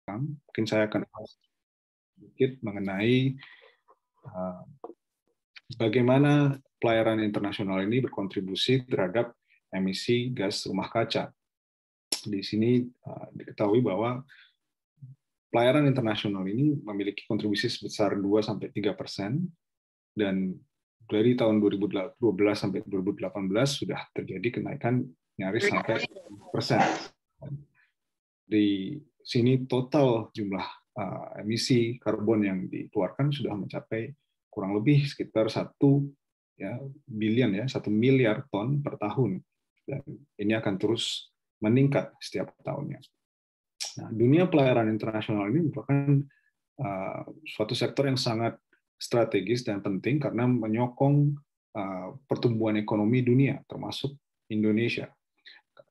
belakang. Mungkin saya akan bahas sedikit mengenai bagaimana pelayaran internasional ini berkontribusi terhadap emisi gas rumah kaca. Di sini diketahui bahwa pelayaran internasional ini memiliki kontribusi sebesar 2-3%, dan dari tahun 2012 sampai 2018 sudah terjadi kenaikan nyaris sampai 1%. Di sini total jumlah emisi karbon yang dikeluarkan sudah mencapai kurang lebih sekitar 1 miliar ton per tahun, dan ini akan terus meningkat setiap tahunnya. Nah, dunia pelayaran internasional ini merupakan suatu sektor yang sangat strategis dan penting karena menyokong pertumbuhan ekonomi dunia, termasuk Indonesia.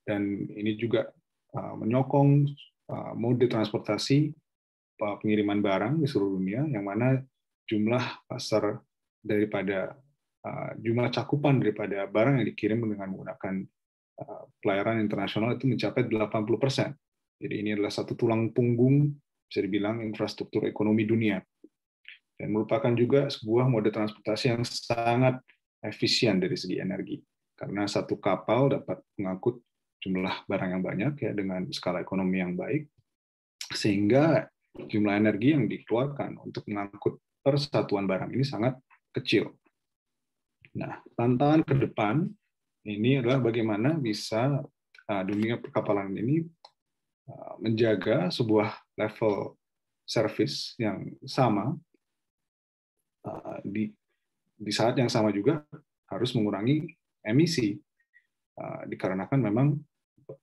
Dan ini juga menyokong mode transportasi pengiriman barang di seluruh dunia, yang mana jumlah pasar daripada jumlah cakupan daripada barang yang dikirim dengan menggunakan pelayaran internasional itu mencapai 80%. Jadi ini adalah satu tulang punggung, bisa dibilang, infrastruktur ekonomi dunia. Dan merupakan juga sebuah mode transportasi yang sangat efisien dari segi energi. Karena satu kapal dapat mengangkut jumlah barang yang banyak ya dengan skala ekonomi yang baik, sehingga jumlah energi yang dikeluarkan untuk mengangkut persatuan barang ini sangat kecil. Nah, tantangan ke depan ini adalah bagaimana bisa dunia perkapalan ini menjaga sebuah level service yang sama, di saat yang sama juga harus mengurangi emisi, dikarenakan memang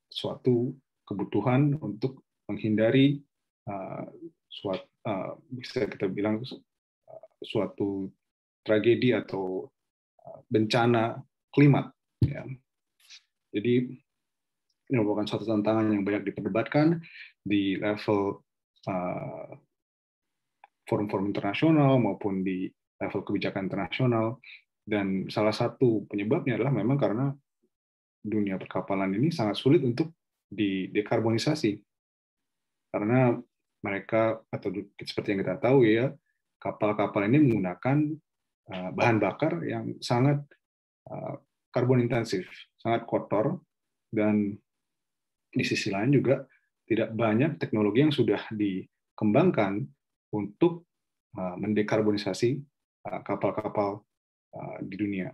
suatu kebutuhan untuk menghindari bisa kita bilang suatu tragedi atau bencana klimat. Ya. Jadi ini merupakan suatu tantangan yang banyak diperdebatkan di level forum-forum internasional maupun di level kebijakan internasional, dan salah satu penyebabnya adalah memang karena dunia perkapalan ini sangat sulit untuk didekarbonisasi, karena mereka, atau seperti yang kita tahu ya, kapal-kapal ini menggunakan bahan bakar yang sangat karbon intensif, sangat kotor, dan di sisi lain juga tidak banyak teknologi yang sudah dikembangkan untuk mendekarbonisasi kapal-kapal di dunia.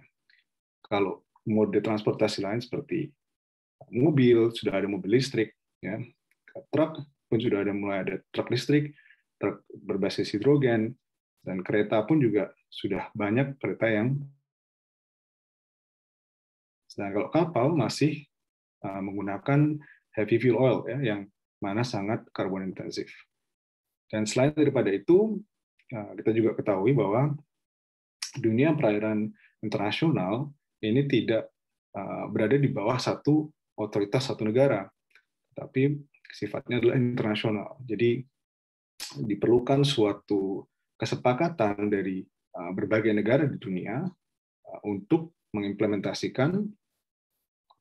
Kalau mode transportasi lain seperti mobil, sudah ada mobil listrik, ya. Truk pun sudah mulai ada truk listrik, truk berbasis hidrogen, dan kereta pun juga sudah banyak kereta yang. Sedangkan kalau kapal masih menggunakan heavy fuel oil, ya, yang mana sangat karbon intensif. Dan selain daripada itu, kita juga ketahui bahwa dunia perairan internasional ini tidak berada di bawah satu otoritas satu negara, tapi sifatnya adalah internasional. Jadi diperlukan suatu kesepakatan dari berbagai negara di dunia untuk mengimplementasikan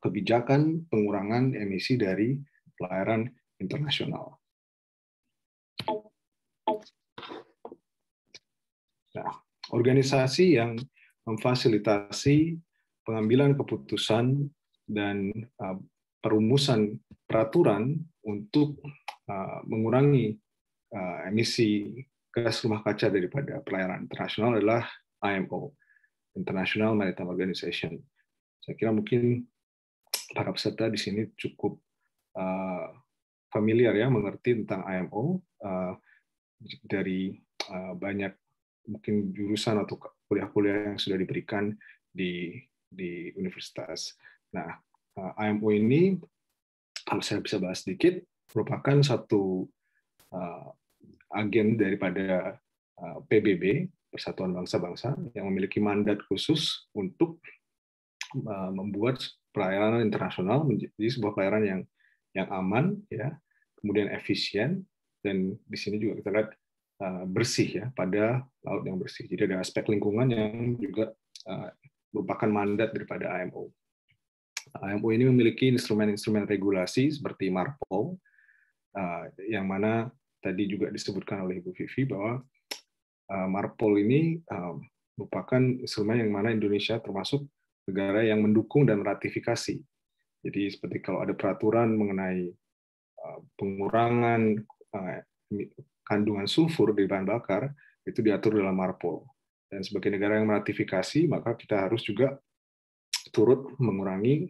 kebijakan pengurangan emisi dari pelayaran internasional. Nah, organisasi yang memfasilitasi pengambilan keputusan dan perumusan peraturan untuk mengurangi emisi gas rumah kaca daripada pelayaran internasional adalah IMO, International Maritime Organization. Saya kira mungkin para peserta di sini cukup familiar ya, mengerti tentang IMO dari banyak mungkin jurusan atau kuliah-kuliah yang sudah diberikan di universitas. Nah, IMO ini, kalau saya bisa bahas sedikit, merupakan satu agen daripada PBB, Persatuan Bangsa-Bangsa, yang memiliki mandat khusus untuk membuat pelayaran internasional menjadi sebuah pelayaran yang aman, ya, kemudian efisien, dan di sini juga kita lihat bersih ya, pada laut yang bersih. Jadi ada aspek lingkungan yang juga merupakan mandat daripada IMO. IMO ini memiliki instrumen-instrumen regulasi seperti MARPOL, yang mana tadi juga disebutkan oleh Ibu Vivi bahwa MARPOL ini merupakan instrumen yang mana Indonesia termasuk negara yang mendukung dan ratifikasi. Jadi seperti kalau ada peraturan mengenai pengurangan kandungan sulfur di bahan bakar, itu diatur dalam MARPOL. Dan sebagai negara yang meratifikasi, maka kita harus juga turut mengurangi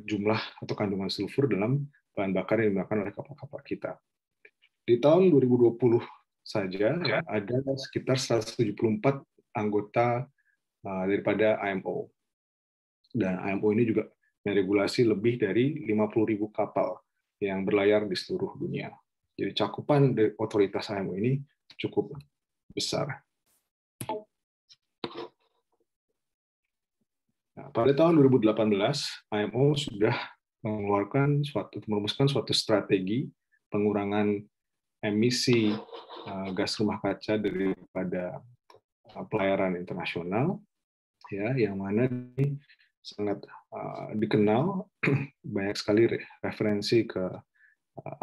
jumlah atau kandungan sulfur dalam bahan bakar yang digunakan oleh kapal-kapal kita. Di tahun 2020 saja ada sekitar 174 anggota daripada IMO. Dan IMO ini juga meregulasi lebih dari 50.000 kapal yang berlayar di seluruh dunia. Jadi cakupan dari otoritas IMO ini cukup besar. Nah, pada tahun 2018, IMO sudah merumuskan suatu strategi pengurangan emisi gas rumah kaca daripada pelayaran internasional, ya, yang mana ini sangat dikenal, banyak sekali referensi ke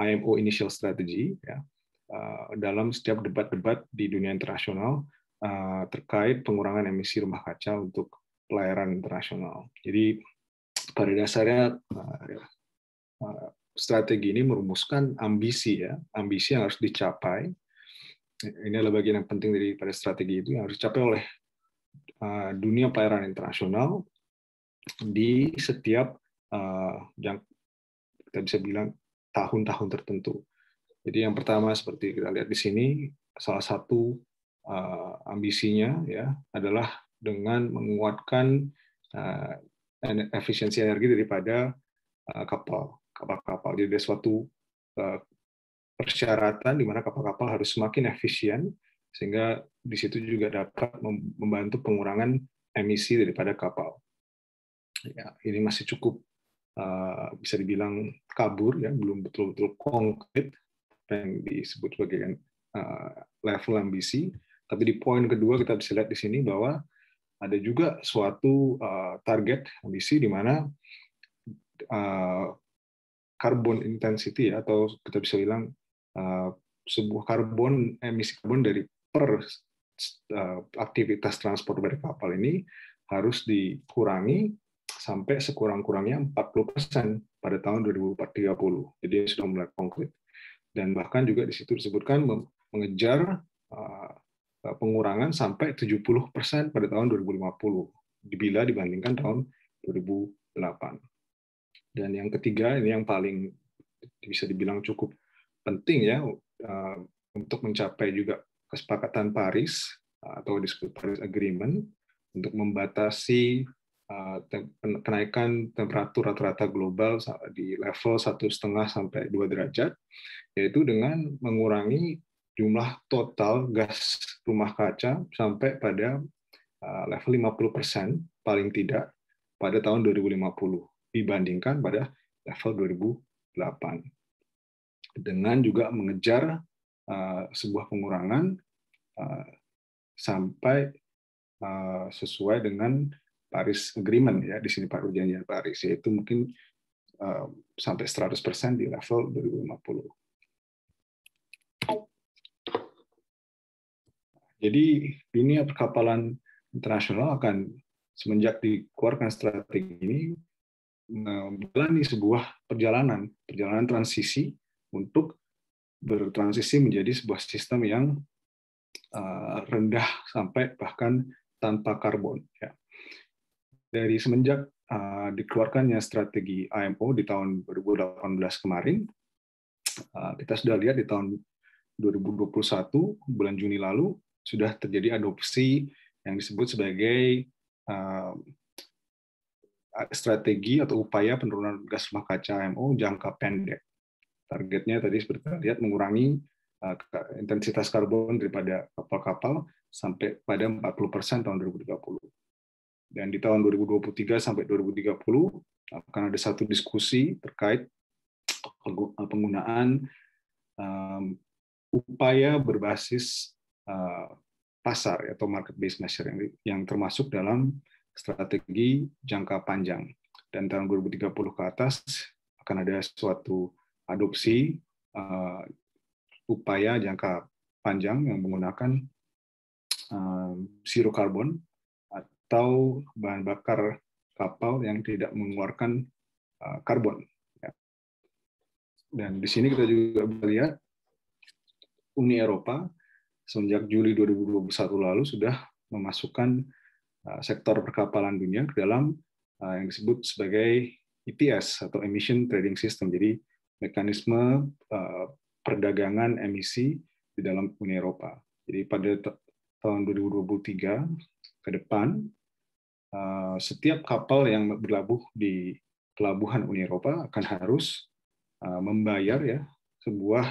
IMO Initial Strategy, ya, dalam setiap debat-debat di dunia internasional terkait pengurangan emisi rumah kaca untuk pelayaran internasional. Jadi pada dasarnya strategi ini merumuskan ambisi, ya, ambisi yang harus dicapai. Ini adalah bagian yang penting daripada strategi itu yang harus dicapai oleh dunia pelayaran internasional di setiap yang kita bisa bilang tahun-tahun tertentu. Jadi yang pertama seperti kita lihat di sini, salah satu ambisinya, ya, adalah dengan menguatkan efisiensi energi daripada kapal-kapal. Jadi ada suatu persyaratan di mana kapal-kapal harus semakin efisien, sehingga di situ juga dapat membantu pengurangan emisi daripada kapal. Ya, ini masih cukup bisa dibilang kabur, ya, belum betul-betul konkret yang disebut sebagai level ambisi. Tapi di poin kedua kita bisa lihat di sini bahwa ada juga suatu target ambisi di mana carbon intensity, atau kita bisa bilang sebuah emisi karbon dari per aktivitas transport dari kapal ini harus dikurangi sampai sekurang-kurangnya 40% pada tahun 2030. Jadi sudah mulai konkret. Dan bahkan juga di situ disebutkan mengejar pengurangan sampai 70% pada tahun 2050 bila dibandingkan tahun 2008. Dan yang ketiga, ini yang paling bisa dibilang cukup penting, ya, untuk mencapai juga kesepakatan Paris atau disebut Paris Agreement untuk membatasi kenaikan temperatur rata-rata global di level 1,5 sampai 2 derajat, yaitu dengan mengurangi jumlah total gas rumah kaca sampai pada level 50% paling tidak pada tahun 2050 dibandingkan pada level 2008. Dengan juga mengejar sebuah pengurangan sampai sesuai dengan Paris Agreement, ya, di sini perjanjian Paris, yaitu mungkin sampai 100% di level 2050. Jadi dunia perkapalan internasional akan semenjak dikeluarkan strategi ini menjalani sebuah perjalanan transisi untuk bertransisi menjadi sebuah sistem yang rendah sampai bahkan tanpa karbon. Ya. Dari semenjak dikeluarkannya strategi IMO di tahun 2018 kemarin, kita sudah lihat di tahun 2021 bulan Juni lalu sudah terjadi adopsi yang disebut sebagai strategi atau upaya penurunan gas rumah kaca IMO jangka pendek. Targetnya tadi seperti kita lihat mengurangi intensitas karbon daripada kapal-kapal sampai pada 40% tahun 2030. Dan di tahun 2023 sampai 2030 akan ada satu diskusi terkait penggunaan upaya berbasis pasar atau market based measure yang termasuk dalam strategi jangka panjang. Dan tahun 2030 ke atas akan ada suatu adopsi upaya jangka panjang yang menggunakan zero carbon atau bahan bakar kapal yang tidak mengeluarkan karbon. Dan di sini kita juga lihat Uni Eropa sejak Juli 2021 lalu sudah memasukkan sektor perkapalan dunia ke dalam yang disebut sebagai ETS atau Emission Trading System. Jadi mekanisme perdagangan emisi di dalam Uni Eropa. Jadi pada tahun 2023 ke depan, setiap kapal yang berlabuh di pelabuhan Uni Eropa akan harus membayar ya sebuah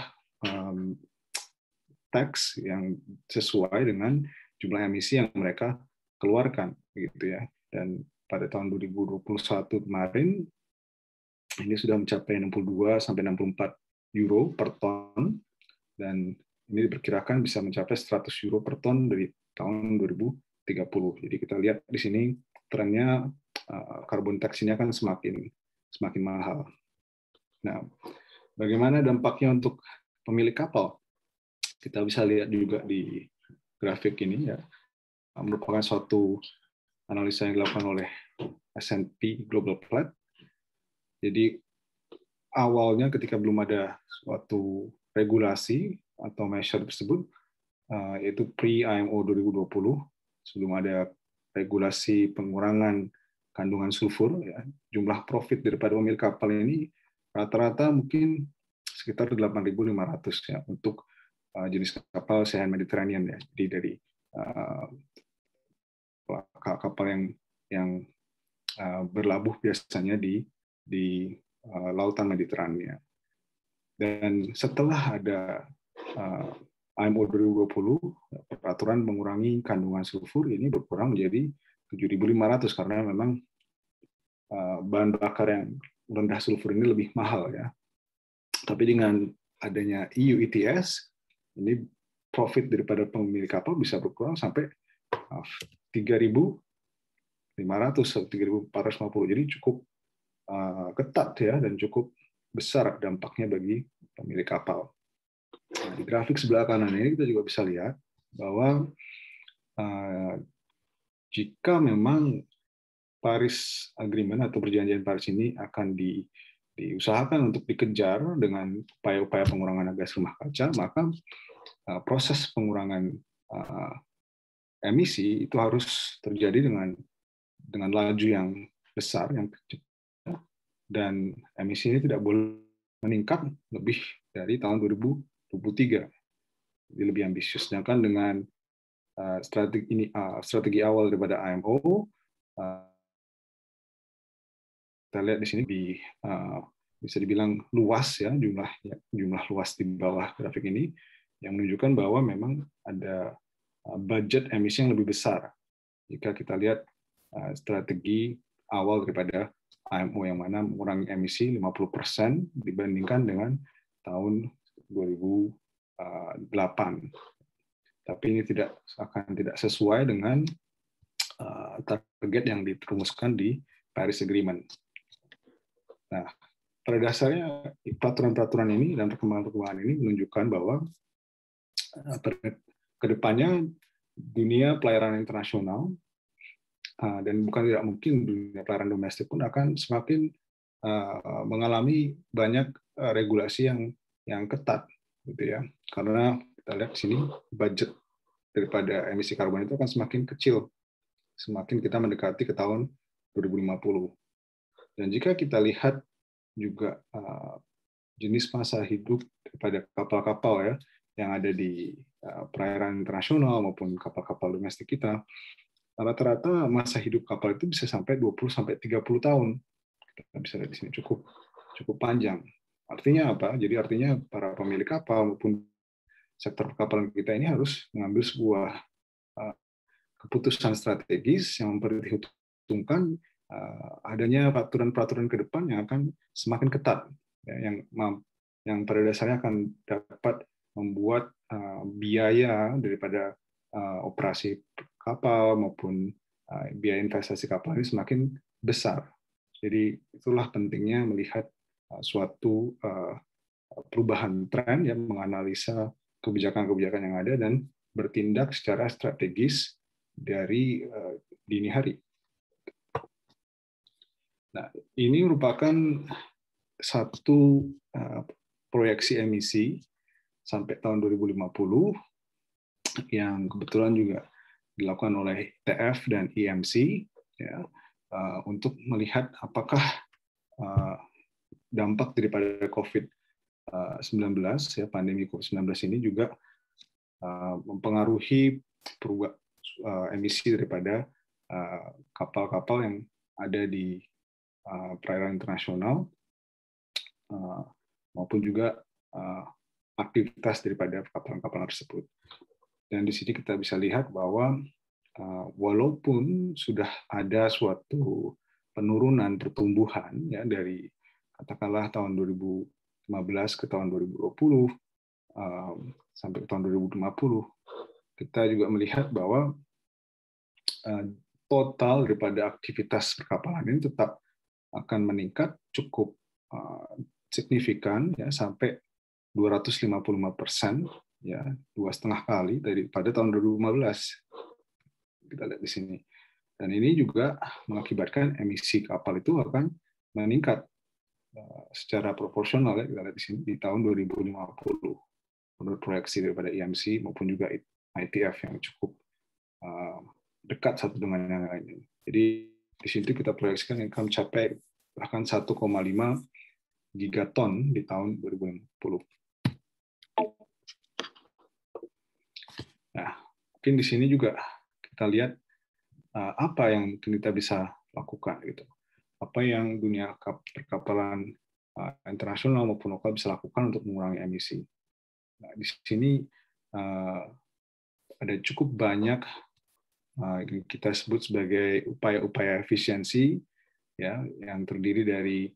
tax yang sesuai dengan jumlah emisi yang mereka keluarkan, gitu ya. Dan pada tahun 2021 kemarin ini sudah mencapai 62 sampai 64 euro per ton, dan ini diperkirakan bisa mencapai 100 euro per ton dari tahun 2030. Jadi kita lihat di sini trennya carbon tax ini akan semakin mahal. Nah, bagaimana dampaknya untuk pemilik kapal? Kita bisa lihat juga di grafik ini ya, merupakan suatu analisa yang dilakukan oleh S&P Global Platts. Jadi awalnya ketika belum ada suatu regulasi atau measure tersebut, yaitu pre-IMO 2020, sebelum ada regulasi pengurangan kandungan sulfur, ya, jumlah profit daripada pemilik kapal ini rata-rata mungkin sekitar 8.500 ya untuk jenis kapal Ocean Mediterranean ya. Jadi dari kapal yang berlabuh biasanya di lautan Mediterania. Dan setelah ada IMO 2020, peraturan mengurangi kandungan sulfur ini berkurang menjadi 7.500 karena memang bahan bakar yang rendah sulfur ini lebih mahal ya. Tapi dengan adanya EU ETS, ini profit daripada pemilik kapal bisa berkurang sampai 3.500 atau 3.450. Jadi cukup ketat ya, dan cukup besar dampaknya bagi pemilik kapal. Nah, di grafik sebelah kanan ini kita juga bisa lihat bahwa jika memang Paris Agreement atau perjanjian Paris ini akan diusahakan untuk dikejar dengan upaya-upaya pengurangan gas rumah kaca, maka proses pengurangan emisi itu harus terjadi dengan laju yang besar, yang kecil, dan emisi ini tidak boleh meningkat lebih dari tahun 2023. Jadi lebih ambisius. Sedangkan dengan strategi awal daripada IMO, kita lihat di sini bisa dibilang luas ya, jumlah luas di bawah grafik ini yang menunjukkan bahwa memang ada budget emisi yang lebih besar jika kita lihat strategi awal daripada IMO yang mana mengurangi emisi 50% dibandingkan dengan tahun 2008. Tapi ini tidak sesuai dengan target yang dirumuskan di Paris Agreement. Nah, pada dasarnya peraturan-peraturan ini dan perkembangan-perkembangan ini menunjukkan bahwa ke depannya dunia pelayaran internasional dan bukan tidak mungkin dunia pelayaran domestik pun akan semakin mengalami banyak regulasi yang ketat, gitu ya. Karena kita lihat di sini budget daripada emisi karbon itu akan semakin kecil semakin kita mendekati ke tahun 2050. Dan jika kita lihat juga jenis masa hidup daripada kapal-kapal ya yang ada di perairan internasional maupun kapal-kapal domestik kita, rata-rata masa hidup kapal itu bisa sampai 20 sampai 30 tahun. Kita bisa lihat di sini cukup panjang. Artinya apa? Jadi artinya para pemilik kapal maupun sektor perkapalan kita ini harus mengambil sebuah keputusan strategis yang memperhitungkan adanya peraturan-peraturan ke depan yang akan semakin ketat, ya, yang pada dasarnya akan dapat membuat biaya daripada operasi kapal maupun biaya investasi kapal ini semakin besar. Jadi itulah pentingnya melihat suatu perubahan tren, ya, menganalisa kebijakan-kebijakan yang ada dan bertindak secara strategis dari dini hari. Nah, ini merupakan satu proyeksi emisi sampai tahun 2050 yang kebetulan juga dilakukan oleh ITF dan IMC, ya, untuk melihat apakah dampak daripada COVID-19, ya, pandemi COVID-19 ini juga mempengaruhi emisi daripada kapal-kapal yang ada di perairan internasional, maupun juga aktivitas daripada kapal-kapal tersebut. Dan di sini kita bisa lihat bahwa walaupun sudah ada suatu penurunan pertumbuhan, ya, dari katakanlah tahun 2015 ke tahun 2020 sampai ke tahun 2050, kita juga melihat bahwa total daripada aktivitas perkapalan ini tetap akan meningkat cukup signifikan, ya, sampai 255%, ya, 2,5 kali daripada tahun 2015. Kita lihat di sini. Dan ini juga mengakibatkan emisi kapal itu akan meningkat secara proporsional, ya, kita lihat di sini di tahun 2050 menurut proyeksi daripada IMC maupun juga ITF yang cukup dekat satu dengan yang lain. Jadi di situ kita proyeksikan akan mencapai bahkan 1,5 gigaton di tahun 2050. Nah, mungkin di sini juga kita lihat apa yang mungkin kita bisa lakukan, gitu. Apa yang dunia perkapalan internasional maupun lokal bisa lakukan untuk mengurangi emisi. Nah, di sini ada cukup banyak kita sebut sebagai upaya-upaya efisiensi, ya, yang terdiri dari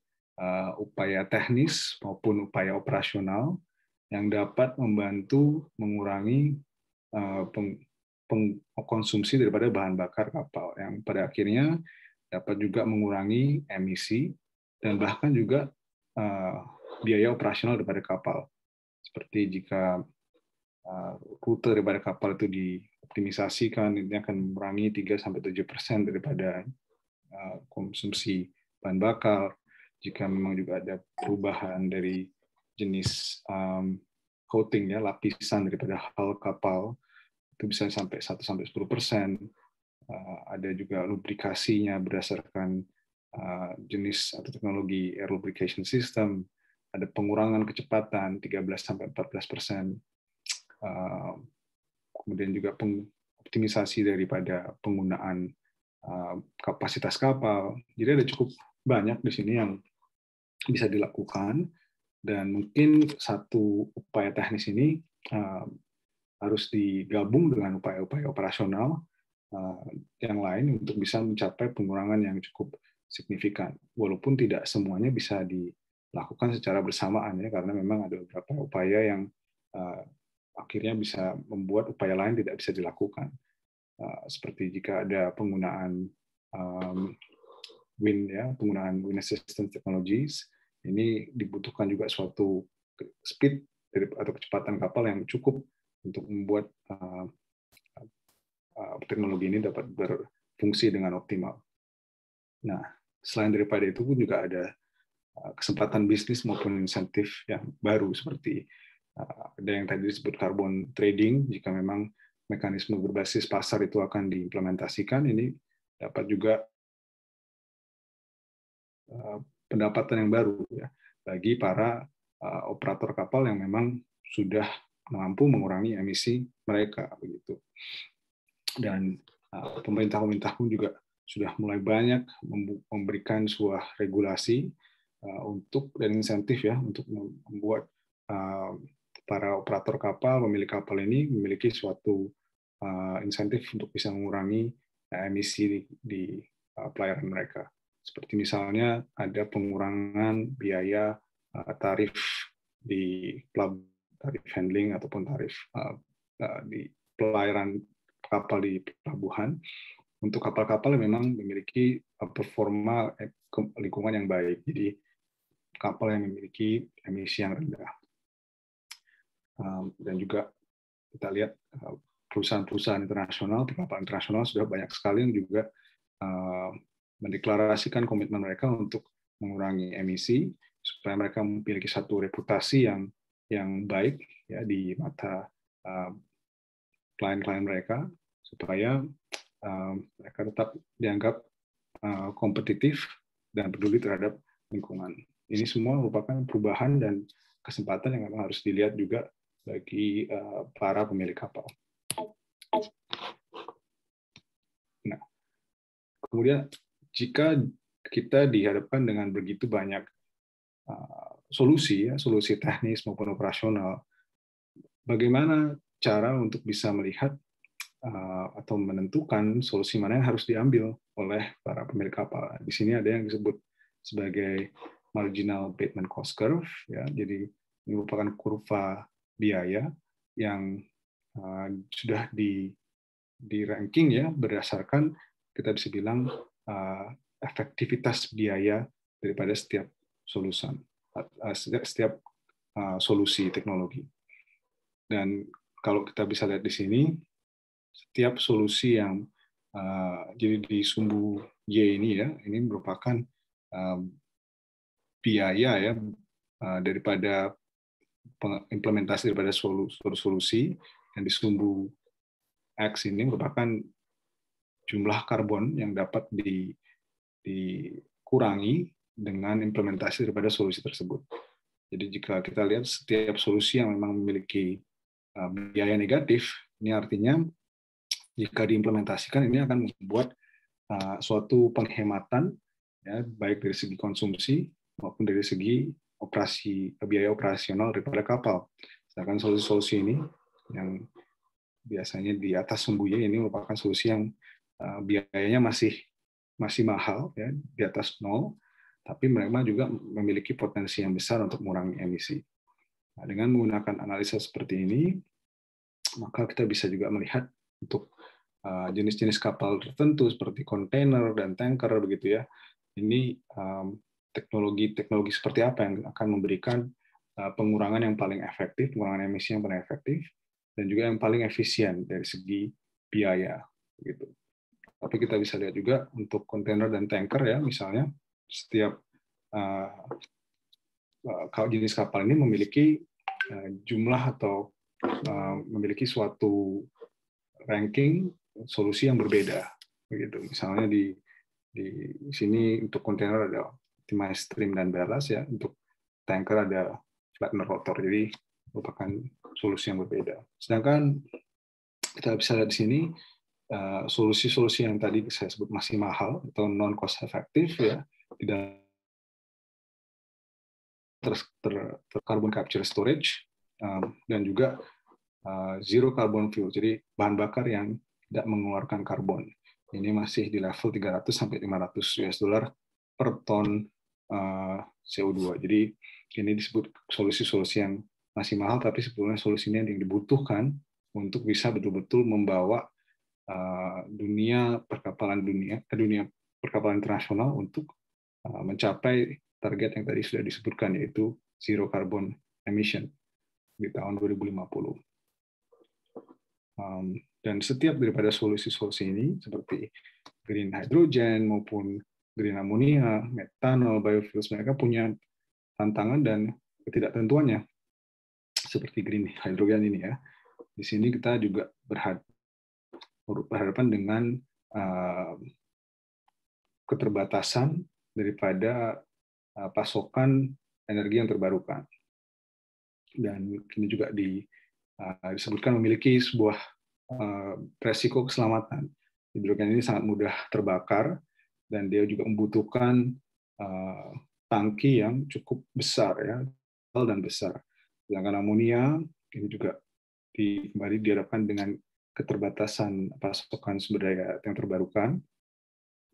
upaya teknis maupun upaya operasional yang dapat membantu mengurangi konsumsi daripada bahan bakar kapal, yang pada akhirnya dapat juga mengurangi emisi dan bahkan juga biaya operasional daripada kapal. Seperti jika rute daripada kapal itu dioptimisasikan, ini akan mengurangi 3-7% daripada konsumsi bahan bakar. Jika memang juga ada perubahan dari jenis coating, ya, lapisan daripada hull kapal, itu bisa sampai 1-10%. Ada juga lubrikasinya berdasarkan jenis atau teknologi air lubrication system. Ada pengurangan kecepatan 13-14%. Kemudian juga optimisasi daripada penggunaan kapasitas kapal. Jadi ada cukup banyak di sini yang bisa dilakukan, dan mungkin satu upaya teknis ini harus digabung dengan upaya-upaya operasional yang lain untuk bisa mencapai pengurangan yang cukup signifikan. Walaupun tidak semuanya bisa dilakukan secara bersamaan, ya, karena memang ada beberapa upaya yang akhirnya bisa membuat upaya lain tidak bisa dilakukan. Seperti jika ada penggunaan wind, ya, penggunaan wind assistance technologies, ini dibutuhkan juga suatu speed atau kecepatan kapal yang cukup untuk membuat teknologi ini dapat berfungsi dengan optimal. Nah, selain daripada itu pun juga ada kesempatan bisnis maupun insentif yang baru, seperti ada yang tadi disebut carbon trading. Jika memang mekanisme berbasis pasar itu akan diimplementasikan, ini dapat juga pendapatan yang baru, ya, bagi para operator kapal yang memang sudah mampu mengurangi emisi mereka, begitu. Dan pemerintah pun juga sudah mulai banyak memberikan sebuah regulasi dan insentif, ya, untuk membuat para operator kapal, pemilik kapal ini memiliki suatu insentif untuk bisa mengurangi emisi di pelayaran mereka. Seperti misalnya ada pengurangan biaya tarif di tarif handling ataupun tarif di pelayaran kapal di pelabuhan untuk kapal-kapal yang memang memiliki performa lingkungan yang baik. Jadi kapal yang memiliki emisi yang rendah. dan juga kita lihat perusahaan-perusahaan internasional, kapal internasional sudah banyak sekali yang juga mendeklarasikan komitmen mereka untuk mengurangi emisi supaya mereka memiliki satu reputasi yang baik ya di mata klien-klien mereka, supaya mereka tetap dianggap kompetitif dan peduli terhadap lingkungan. Ini semua merupakan perubahan dan kesempatan yang memang harus dilihat juga bagi para pemilik kapal. Nah, kemudian jika kita dihadapkan dengan begitu banyak solusi teknis maupun operasional, bagaimana cara untuk bisa melihat atau menentukan solusi mana yang harus diambil oleh para pemilik kapal? Di sini ada yang disebut sebagai marginal abatement cost curve, ya. Jadi ini merupakan kurva biaya yang sudah di ranking ya berdasarkan, kita bisa bilang, efektivitas biaya daripada setiap solusi teknologi. Dan kalau kita bisa lihat di sini, setiap solusi yang jadi di sumbu Y ini ya, ini merupakan biaya ya daripada implementasi daripada solusi, dan di sumbu X ini merupakan jumlah karbon yang dapat dikurangi dengan implementasi daripada solusi tersebut. Jadi jika kita lihat setiap solusi yang memang memiliki biaya negatif, ini artinya jika diimplementasikan ini akan membuat suatu penghematan, ya, baik dari segi konsumsi maupun dari segi biaya operasional daripada kapal. Sedangkan solusi-solusi ini yang biasanya di atas sumbu Y ini merupakan solusi yang biayanya masih mahal, ya, di atas 0, tapi mereka juga memiliki potensi yang besar untuk mengurangi emisi. Nah, dengan menggunakan analisa seperti ini, maka kita bisa juga melihat untuk jenis-jenis kapal tertentu seperti kontainer dan tanker begitu ya. Ini teknologi seperti apa yang akan memberikan pengurangan yang paling efektif, pengurangan emisi yang paling efektif, dan juga yang paling efisien dari segi biaya gitu. Tapi kita bisa lihat juga untuk kontainer dan tanker ya, misalnya setiap jenis kapal ini memiliki jumlah atau memiliki suatu ranking solusi yang berbeda begitu. Misalnya di sini untuk kontainer ada optimized trim dan ballast ya, untuk tanker ada flattener rotor, jadi merupakan solusi yang berbeda. Sedangkan kita bisa lihat di sini solusi-solusi yang tadi saya sebut masih mahal atau non cost effective ya, tidak carbon capture storage, dan juga zero carbon fuel, jadi bahan bakar yang tidak mengeluarkan karbon. Ini masih di level 300 sampai 500 US dollar per ton CO2. Jadi ini disebut solusi-solusi yang masih mahal, tapi sebetulnya solusinya yang dibutuhkan untuk bisa betul-betul membawa dunia perkapalan internasional untuk mencapai target yang tadi sudah disebutkan, yaitu zero carbon emission di tahun 2050. Dan setiap daripada solusi-solusi ini seperti green hydrogen maupun green ammonia, metanol, biofuels, mereka punya tantangan dan ketidaktentuannya. Seperti green hydrogen ini ya. Di sini kita juga berhadapan dengan keterbatasan daripada pasokan energi yang terbarukan. Dan ini juga disebutkan memiliki sebuah resiko keselamatan. Hidrogen ini sangat mudah terbakar dan dia juga membutuhkan tangki yang cukup besar ya, dan besar. Sedangkan amonia ini juga kembali dihadapkan dengan keterbatasan pasokan sumber daya yang terbarukan,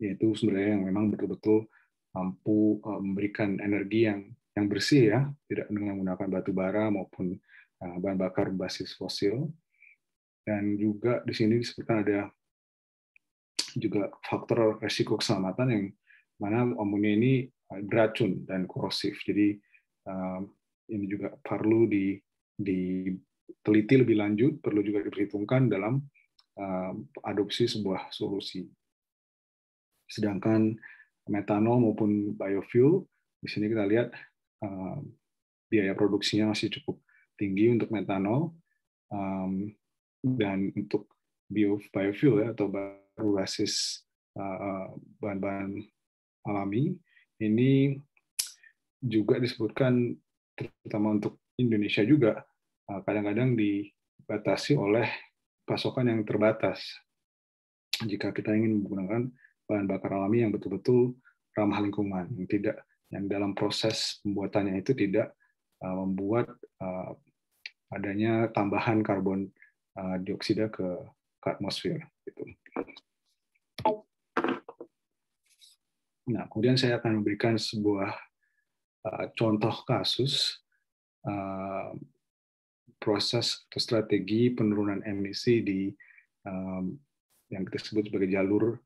yaitu sumber daya yang memang betul-betul mampu memberikan energi yang bersih ya, tidak dengan menggunakan batu bara maupun bahan bakar berbasis fosil. Dan juga di sini disebutkan ada juga faktor resiko keselamatan yang mana amonia ini beracun dan korosif. Jadi ini juga perlu teliti lebih lanjut, perlu juga diperhitungkan dalam adopsi sebuah solusi. Sedangkan metanol maupun biofuel, di sini kita lihat biaya produksinya masih cukup tinggi untuk metanol, dan untuk biofuel atau berbasis bahan-bahan alami ini juga disebutkan, terutama untuk Indonesia juga, kadang-kadang dibatasi oleh pasokan yang terbatas. Jika kita ingin menggunakan bahan bakar alami yang betul-betul ramah lingkungan, yang dalam proses pembuatannya itu tidak membuat adanya tambahan karbon dioksida ke atmosfer. Gitu. Nah, kemudian saya akan memberikan sebuah contoh kasus proses atau strategi penurunan emisi di yang kita sebut sebagai jalur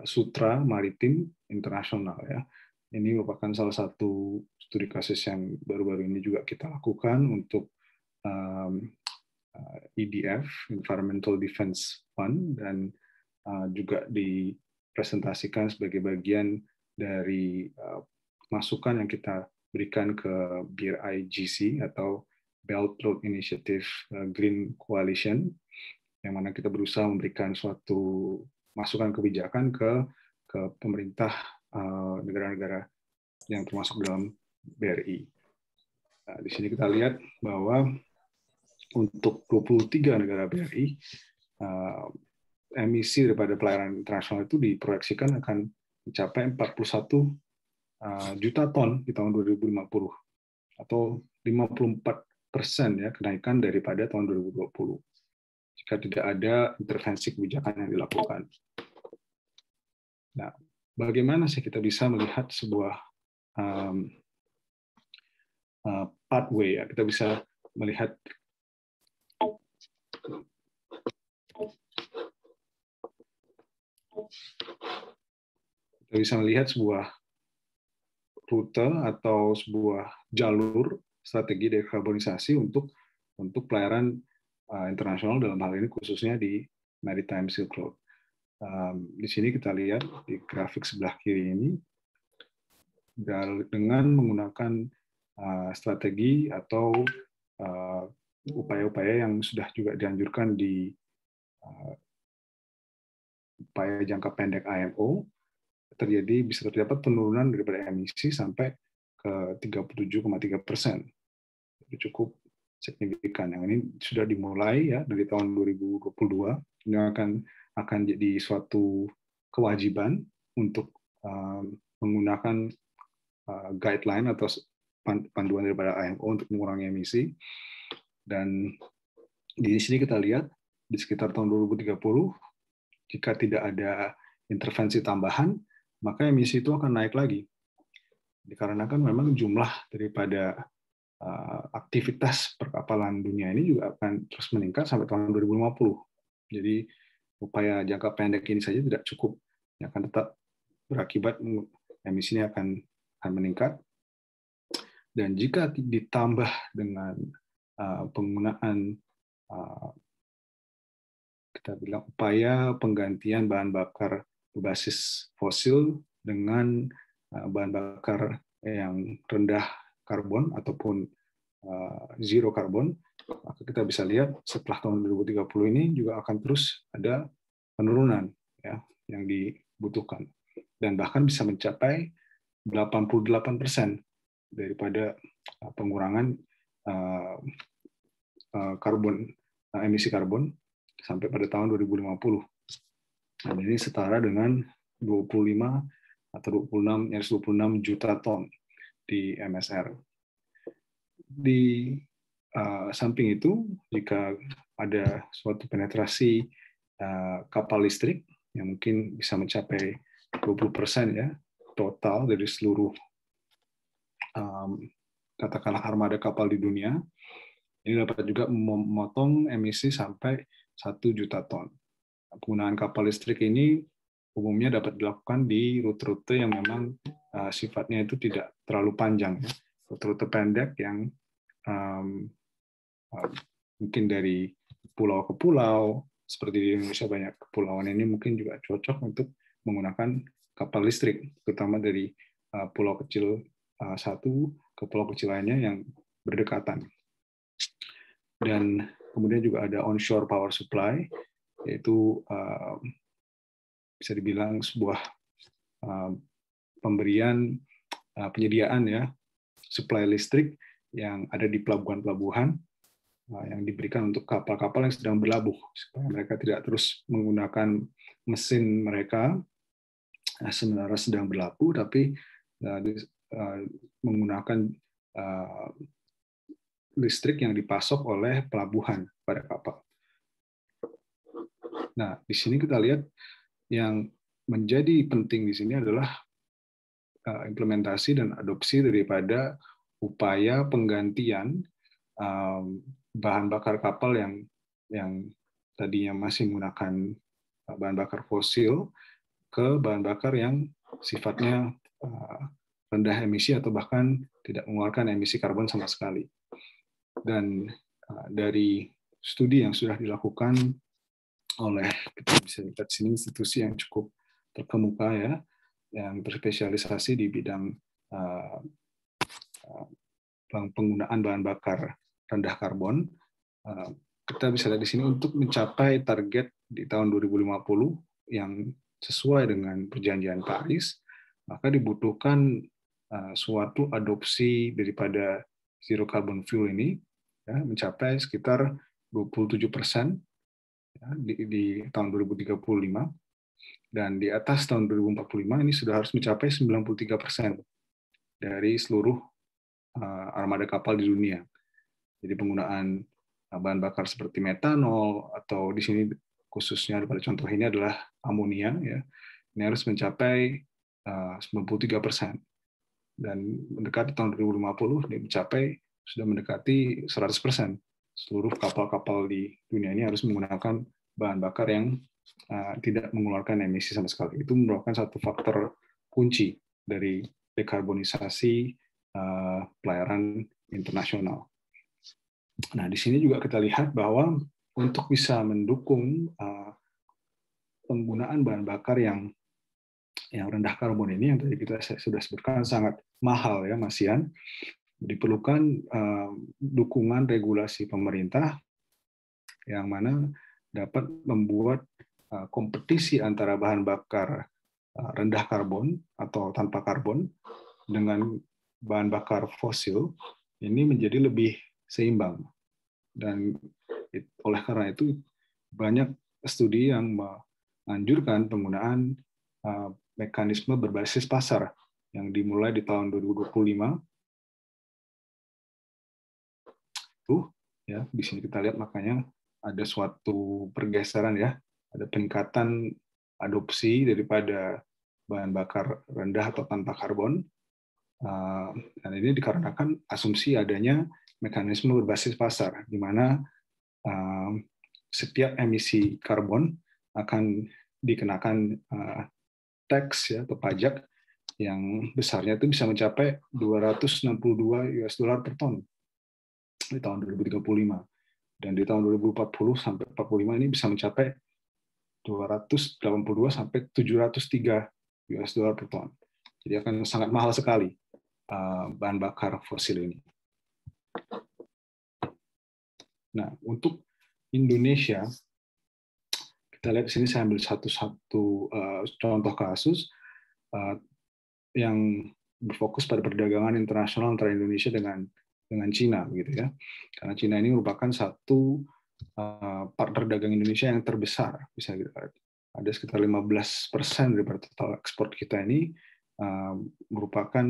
sutra maritim internasional. Ya. Ini merupakan salah satu studi kasus yang baru-baru ini juga kita lakukan untuk EDF, Environmental Defense Fund, dan juga dipresentasikan sebagai bagian dari masukan yang kita berikan ke BRI-GC atau Belt Road Initiative Green Coalition, yang mana kita berusaha memberikan suatu masukan kebijakan ke pemerintah negara-negara yang termasuk dalam BRI. Nah, di sini kita lihat bahwa untuk 23 negara BRI, emisi daripada pelayaran internasional itu diproyeksikan akan mencapai 41 juta ton di tahun 2050, atau 54% ya kenaikan daripada tahun 2020 jika tidak ada intervensi kebijakan yang dilakukan. Nah, bagaimana sih kita bisa melihat sebuah pathway ya? Kita bisa melihat sebuah rute atau sebuah jalur strategi dekarbonisasi untuk pelayaran internasional, dalam hal ini khususnya di Maritime Silk Road. Di sini kita lihat di grafik sebelah kiri ini, dengan menggunakan strategi atau upaya-upaya yang sudah juga dianjurkan di upaya jangka pendek IMO, bisa terdapat penurunan daripada emisi sampai ke 37,3%. Itu cukup signifikan. Yang ini sudah dimulai ya dari tahun 2022. Ini akan jadi suatu kewajiban untuk menggunakan guideline atau panduan daripada IMO untuk mengurangi emisi. Dan di sini kita lihat di sekitar tahun 2030, jika tidak ada intervensi tambahan, maka emisi itu akan naik lagi. Dikarenakan memang jumlah daripada aktivitas perkapalan dunia ini juga akan terus meningkat sampai tahun 2050. Jadi upaya jangka pendek ini saja tidak cukup, yang akan tetap berakibat emisinya akan meningkat. Dan jika ditambah dengan penggunaan kita bilang upaya penggantian bahan bakar berbasis fosil dengan bahan bakar yang rendah karbon ataupun zero karbon, maka kita bisa lihat setelah tahun 2030 ini juga akan terus ada penurunan ya yang dibutuhkan, dan bahkan bisa mencapai 88% daripada pengurangan emisi karbon sampai pada tahun 2050. Nah, ini setara dengan 25 atau 26 juta ton di MSR. Di samping itu, jika ada suatu penetrasi kapal listrik yang mungkin bisa mencapai 20% ya total dari seluruh katakanlah armada kapal di dunia, ini dapat juga memotong emisi sampai 1 juta ton. Penggunaan kapal listrik ini umumnya dapat dilakukan di rute-rute yang memang sifatnya itu tidak terlalu panjang, rute-rute pendek yang mungkin dari pulau ke pulau, seperti di Indonesia banyak kepulauan ini mungkin juga cocok untuk menggunakan kapal listrik, terutama dari pulau kecil satu ke pulau kecil lainnya yang berdekatan. Dan kemudian juga ada onshore power supply, yaitu bisa dibilang sebuah penyediaan ya supply listrik yang ada di pelabuhan-pelabuhan yang diberikan untuk kapal-kapal yang sedang berlabuh supaya mereka tidak terus menggunakan mesin mereka sementara sedang berlabuh, tapi menggunakan listrik yang dipasok oleh pelabuhan pada kapal. Nah, di sini kita lihat yang menjadi penting di sini adalah implementasi dan adopsi daripada upaya penggantian bahan bakar kapal yang tadinya masih menggunakan bahan bakar fosil ke bahan bakar yang sifatnya rendah emisi atau bahkan tidak mengeluarkan emisi karbon sama sekali. Dan dari studi yang sudah dilakukan oleh, kita bisa lihat sini, institusi yang cukup terkemuka ya, yang berspesialisasi di bidang penggunaan bahan bakar rendah karbon. Kita bisa lihat di sini untuk mencapai target di tahun 2050 yang sesuai dengan perjanjian Paris, maka dibutuhkan suatu adopsi daripada zero carbon fuel ini ya, mencapai sekitar 27% ya, di tahun 2035, dan di atas tahun 2045 ini sudah harus mencapai 93% dari seluruh armada kapal di dunia. Jadi penggunaan bahan bakar seperti metanol atau di sini khususnya pada contoh ini adalah amonia ya. Ini harus mencapai 93%. Dan mendekati tahun 2050 dia sudah mendekati 100%. Seluruh kapal-kapal di dunia ini harus menggunakan bahan bakar yang tidak mengeluarkan emisi sama sekali. Itu merupakan satu faktor kunci dari dekarbonisasi pelayaran internasional. Nah, di sini juga kita lihat bahwa untuk bisa mendukung penggunaan bahan bakar yang rendah karbon ini, yang tadi kita sudah sebutkan sangat mahal ya Mas Ian, diperlukan dukungan regulasi pemerintah yang mana dapat membuat kompetisi antara bahan bakar rendah karbon atau tanpa karbon dengan bahan bakar fosil ini menjadi lebih seimbang. Dan oleh karena itu banyak studi yang menganjurkan penggunaan mekanisme berbasis pasar yang dimulai di tahun 2025. Ya, di sini kita lihat makanya ada suatu pergeseran ya, ada peningkatan adopsi daripada bahan bakar rendah atau tanpa karbon. Dan ini dikarenakan asumsi adanya mekanisme berbasis pasar, di mana setiap emisi karbon akan dikenakan tax ya, atau pajak yang besarnya itu bisa mencapai 262 US dollar per ton di tahun 2035. Dan di tahun 2040 sampai 45 ini bisa mencapai 282 sampai 703 US dollar per ton. Jadi akan sangat mahal sekali bahan bakar fosil ini. Nah, untuk Indonesia, kita lihat di sini saya ambil satu contoh kasus yang berfokus pada perdagangan internasional antara Indonesia dengan Cina, gitu ya. Karena Cina ini merupakan satu partner dagang Indonesia yang terbesar, bisa kita lihat. Ada sekitar 15% dari total ekspor kita ini merupakan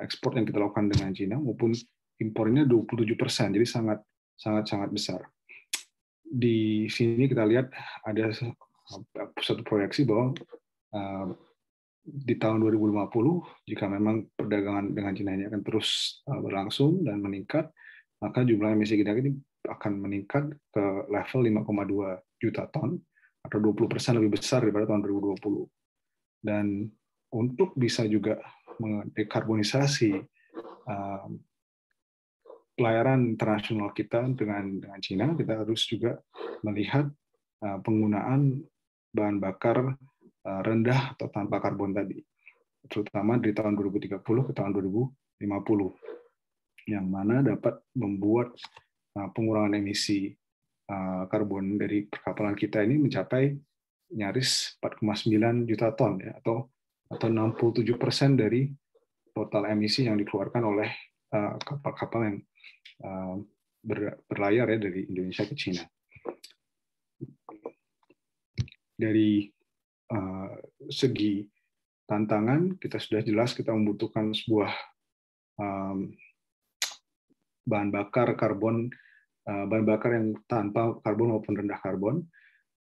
ekspor yang kita lakukan dengan Cina, maupun impornya 27%, jadi sangat besar. Di sini kita lihat ada satu proyeksi bahwa di tahun 2050, jika memang perdagangan dengan Cina ini akan terus berlangsung dan meningkat, maka jumlah emisi kita ini akan meningkat ke level 5,2 juta ton, atau 20% lebih besar daripada tahun 2020. Dan untuk bisa juga mendekarbonisasi pelayaran internasional kita dengan Cina, kita harus juga melihat penggunaan bahan bakar rendah atau tanpa karbon tadi, terutama dari tahun 2030 ke tahun 2050, yang mana dapat membuat pengurangan emisi karbon dari perkapalan kita ini mencapai nyaris 4,9 juta ton, ya, atau 67% dari total emisi yang dikeluarkan oleh kapal-kapal yang berlayar ya dari Indonesia ke Cina. Dari segi tantangan, kita sudah jelas kita membutuhkan sebuah bahan bakar yang tanpa karbon maupun rendah karbon.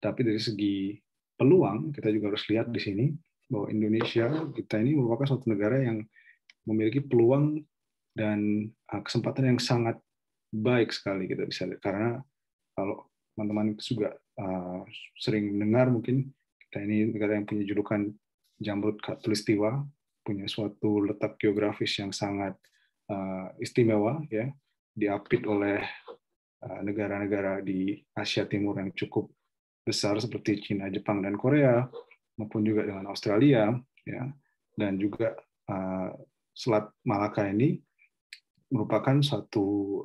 Tapi dari segi peluang, kita juga harus lihat di sini bahwa Indonesia kita ini merupakan suatu negara yang memiliki peluang dan kesempatan yang sangat baik sekali, kita bisa lihat. Karena kalau teman-teman juga sering mendengar, mungkin kita ini negara yang punya julukan Jamrut Khatulistiwa, punya suatu letak geografis yang sangat istimewa, ya, diapit oleh negara-negara di Asia Timur yang cukup besar seperti Cina, Jepang, dan Korea, maupun juga dengan Australia, ya, dan juga Selat Malaka ini merupakan satu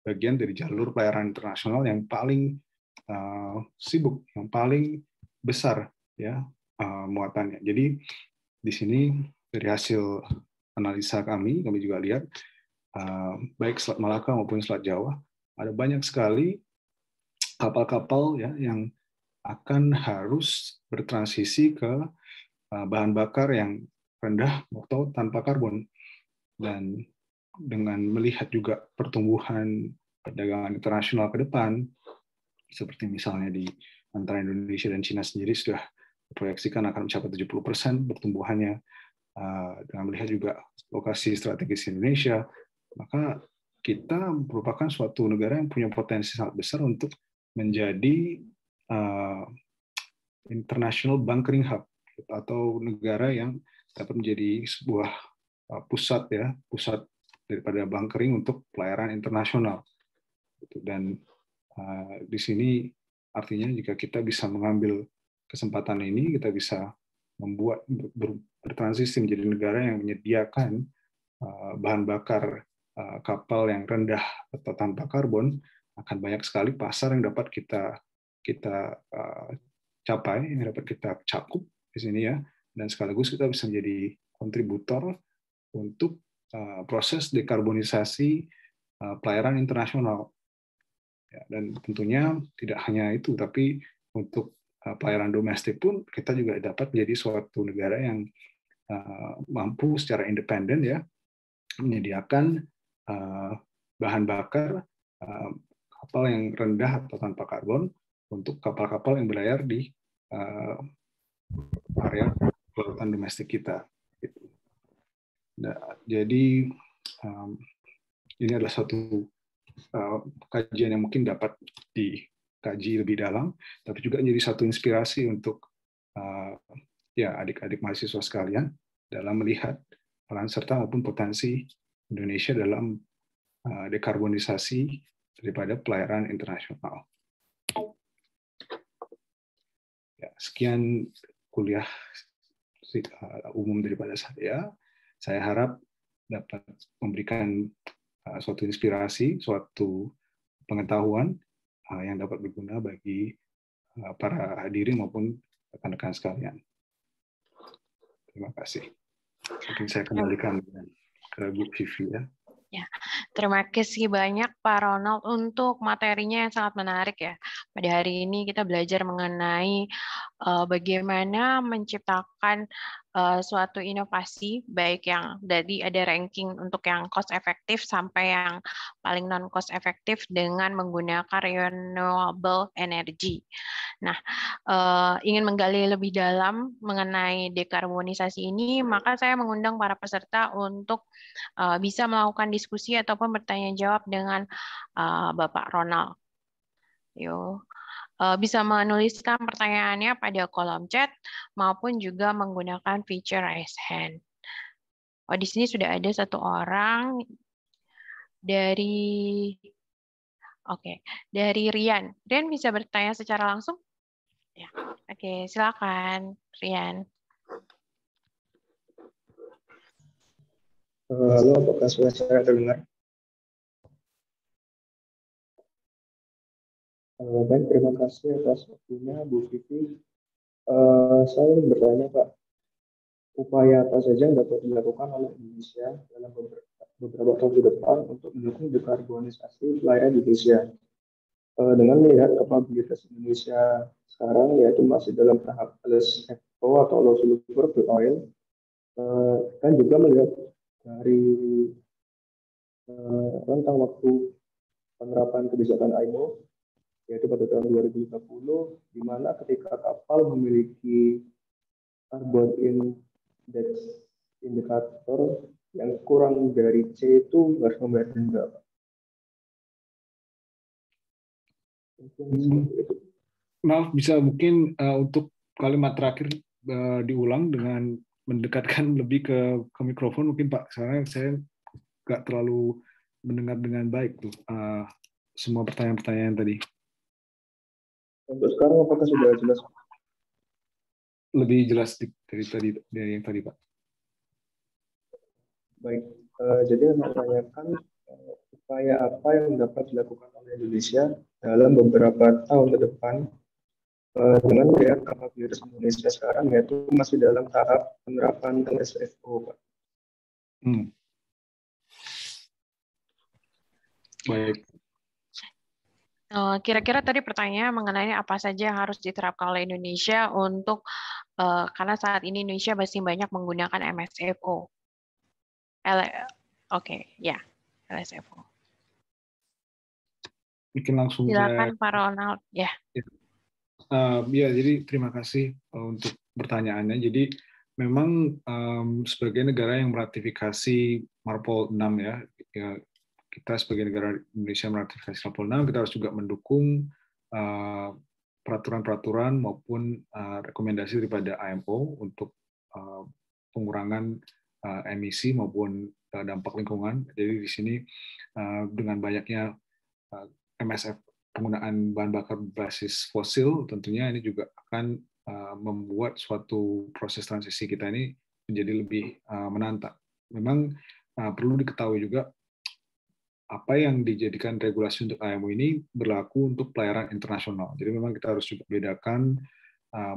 bagian dari jalur pelayaran internasional yang paling sibuk, yang paling besar, ya, muatannya. Jadi di sini dari hasil analisa kami juga lihat baik Selat Malaka maupun Selat Jawa ada banyak sekali kapal-kapal, ya, yang akan harus bertransisi ke bahan bakar yang rendah atau tanpa karbon. Dan dengan melihat juga pertumbuhan perdagangan internasional ke depan, seperti misalnya di antara Indonesia dan Cina sendiri sudah diproyeksikan akan mencapai 70% pertumbuhannya, dengan melihat juga lokasi strategis Indonesia, maka kita merupakan suatu negara yang punya potensi sangat besar untuk menjadi international bunkering hub, atau negara yang dapat menjadi sebuah pusat daripada bunkering untuk pelayaran internasional. Dan di sini artinya jika kita bisa mengambil kesempatan ini, kita bisa membuat bertransisi menjadi negara yang menyediakan bahan bakar kapal yang rendah atau tanpa karbon, akan banyak sekali pasar yang dapat kita capai, yang dapat kita cakup di sini, ya, dan sekaligus kita bisa menjadi kontributor untuk proses dekarbonisasi pelayaran internasional. Ya, dan tentunya tidak hanya itu, tapi untuk pelayaran domestik pun kita juga dapat menjadi suatu negara yang mampu secara independen, ya, menyediakan bahan bakar kapal yang rendah atau tanpa karbon untuk kapal-kapal yang berlayar di area kelautan domestik kita. Nah, jadi ini adalah satu kajian yang mungkin dapat dikaji lebih dalam, tapi juga menjadi satu inspirasi untuk ya adik-adik mahasiswa sekalian dalam melihat peran serta maupun potensi Indonesia dalam dekarbonisasi daripada pelayaran internasional. Ya, sekian kuliah umum daripada saya. Saya harap dapat memberikan suatu inspirasi, suatu pengetahuan yang dapat berguna bagi para hadirin maupun rekan-rekan sekalian. Terima kasih. Mungkin saya kembalikan ke Bu Vivi, ya. Ya, terima kasih banyak Pak Ronald untuk materinya yang sangat menarik, ya. Pada hari ini kita belajar mengenai bagaimana menciptakan suatu inovasi, baik yang dari ada ranking untuk yang cost efektif sampai yang paling non cost efektif dengan menggunakan renewable energy. Nah, ingin menggali lebih dalam mengenai dekarbonisasi ini, maka saya mengundang para peserta untuk bisa melakukan diskusi ataupun bertanya jawab dengan Bapak Ronald. Bisa menuliskan pertanyaannya pada kolom chat maupun juga menggunakan fitur raise hand. Oh, di sini sudah ada satu orang. dari Oke, dari Rian. Rian bisa bertanya secara langsung? Ya. Oke, silakan Rian. Halo, apakah suara saya terdengar? Baik, terima kasih atas waktunya, Bu Vivi. Saya ingin bertanya, Pak, upaya apa saja yang dapat dilakukan oleh Indonesia dalam beberapa tahun ke depan untuk mendukung dekarbonisasi pelayaran Indonesia? Dengan melihat kapabilitas Indonesia sekarang, yaitu masih dalam tahap LSFO atau low sulfur fuel oil, dan juga melihat dari rentang waktu penerapan kebijakan IMO, yaitu pada tahun 2050, di mana ketika kapal memiliki carbon index indikator yang kurang dari C itu harus membayar denda. Maaf, bisa mungkin untuk kalimat terakhir diulang dengan mendekatkan lebih ke mikrofon mungkin Pak, soalnya saya nggak terlalu mendengar dengan baik tuh semua pertanyaan-pertanyaan tadi. Untuk sekarang apakah sudah jelas? Lebih jelas dari yang tadi Pak. Baik, jadi saya menanyakan upaya apa yang dapat dilakukan oleh Indonesia dalam beberapa tahun ke depan dengan melihat kapabilitas Indonesia sekarang, yaitu masih dalam tahap penerapan LSFO, Pak. Baik. Kira-kira tadi pertanyaan mengenai apa saja yang harus diterapkan oleh Indonesia untuk karena saat ini Indonesia masih banyak menggunakan MSFO. Oke, ya, LSFO. Mungkin langsung silakan Pak Ronald. Ya. Ya, jadi terima kasih untuk pertanyaannya. Jadi memang sebagai negara yang meratifikasi Marpol 6 ya, kita sebagai negara Indonesia meratifikasi Marpol 6, kita harus juga mendukung peraturan-peraturan maupun rekomendasi daripada IMO untuk pengurangan emisi maupun dampak lingkungan. Jadi di sini dengan banyaknya MSF, penggunaan bahan bakar berbasis fosil, tentunya ini juga akan membuat suatu proses transisi kita ini menjadi lebih menantang. Memang perlu diketahui juga apa yang dijadikan regulasi untuk IMO ini berlaku untuk pelayaran internasional. Jadi memang kita harus juga bedakan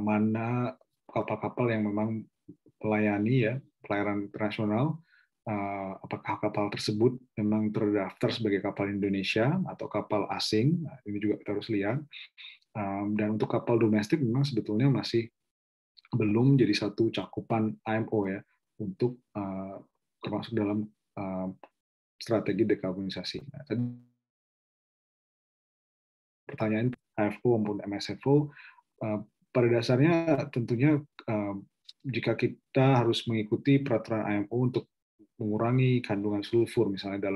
mana kapal-kapal yang memang melayani ya pelayaran internasional, apakah kapal tersebut memang terdaftar sebagai kapal Indonesia atau kapal asing. Nah, ini juga kita harus lihat. Dan untuk kapal domestik memang sebetulnya masih belum jadi satu cakupan IMO ya untuk termasuk dalam strategi dekarbonisasi. Nah, tadi pertanyaan AFO maupun MSFO, pada dasarnya tentunya jika kita harus mengikuti peraturan IMO untuk mengurangi kandungan sulfur misalnya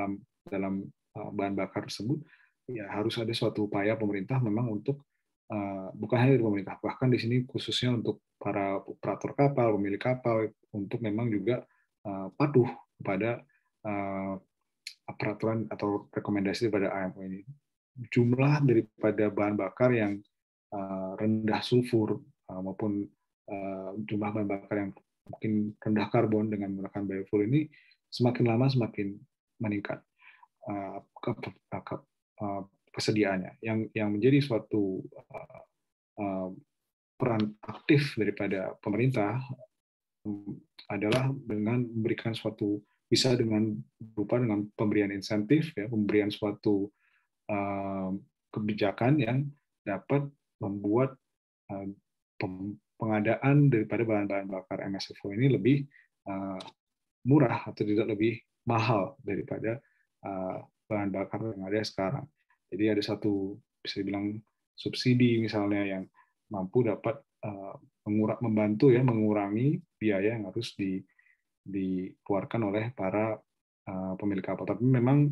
dalam bahan bakar tersebut, ya harus ada suatu upaya pemerintah memang untuk bukan hanya dari pemerintah, bahkan di sini khususnya untuk para operator kapal, pemilik kapal, untuk memang juga patuh kepada peraturan atau rekomendasi daripada IMO ini. Jumlah daripada bahan bakar yang rendah sulfur maupun jumlah bahan bakar yang mungkin rendah karbon dengan menggunakan biofuel ini semakin lama semakin meningkat kesediaannya. Yang menjadi suatu peran aktif daripada pemerintah adalah dengan memberikan suatu, bisa dengan berupa dengan pemberian insentif ya, pemberian suatu kebijakan yang dapat membuat pengadaan daripada bahan-bahan bakar MSFO ini lebih murah atau tidak lebih mahal daripada bahan bakar yang ada sekarang. Jadi ada satu, bisa dibilang subsidi misalnya yang mampu dapat membantu ya mengurangi biaya yang harus dikeluarkan oleh para pemilik kapal. Tapi memang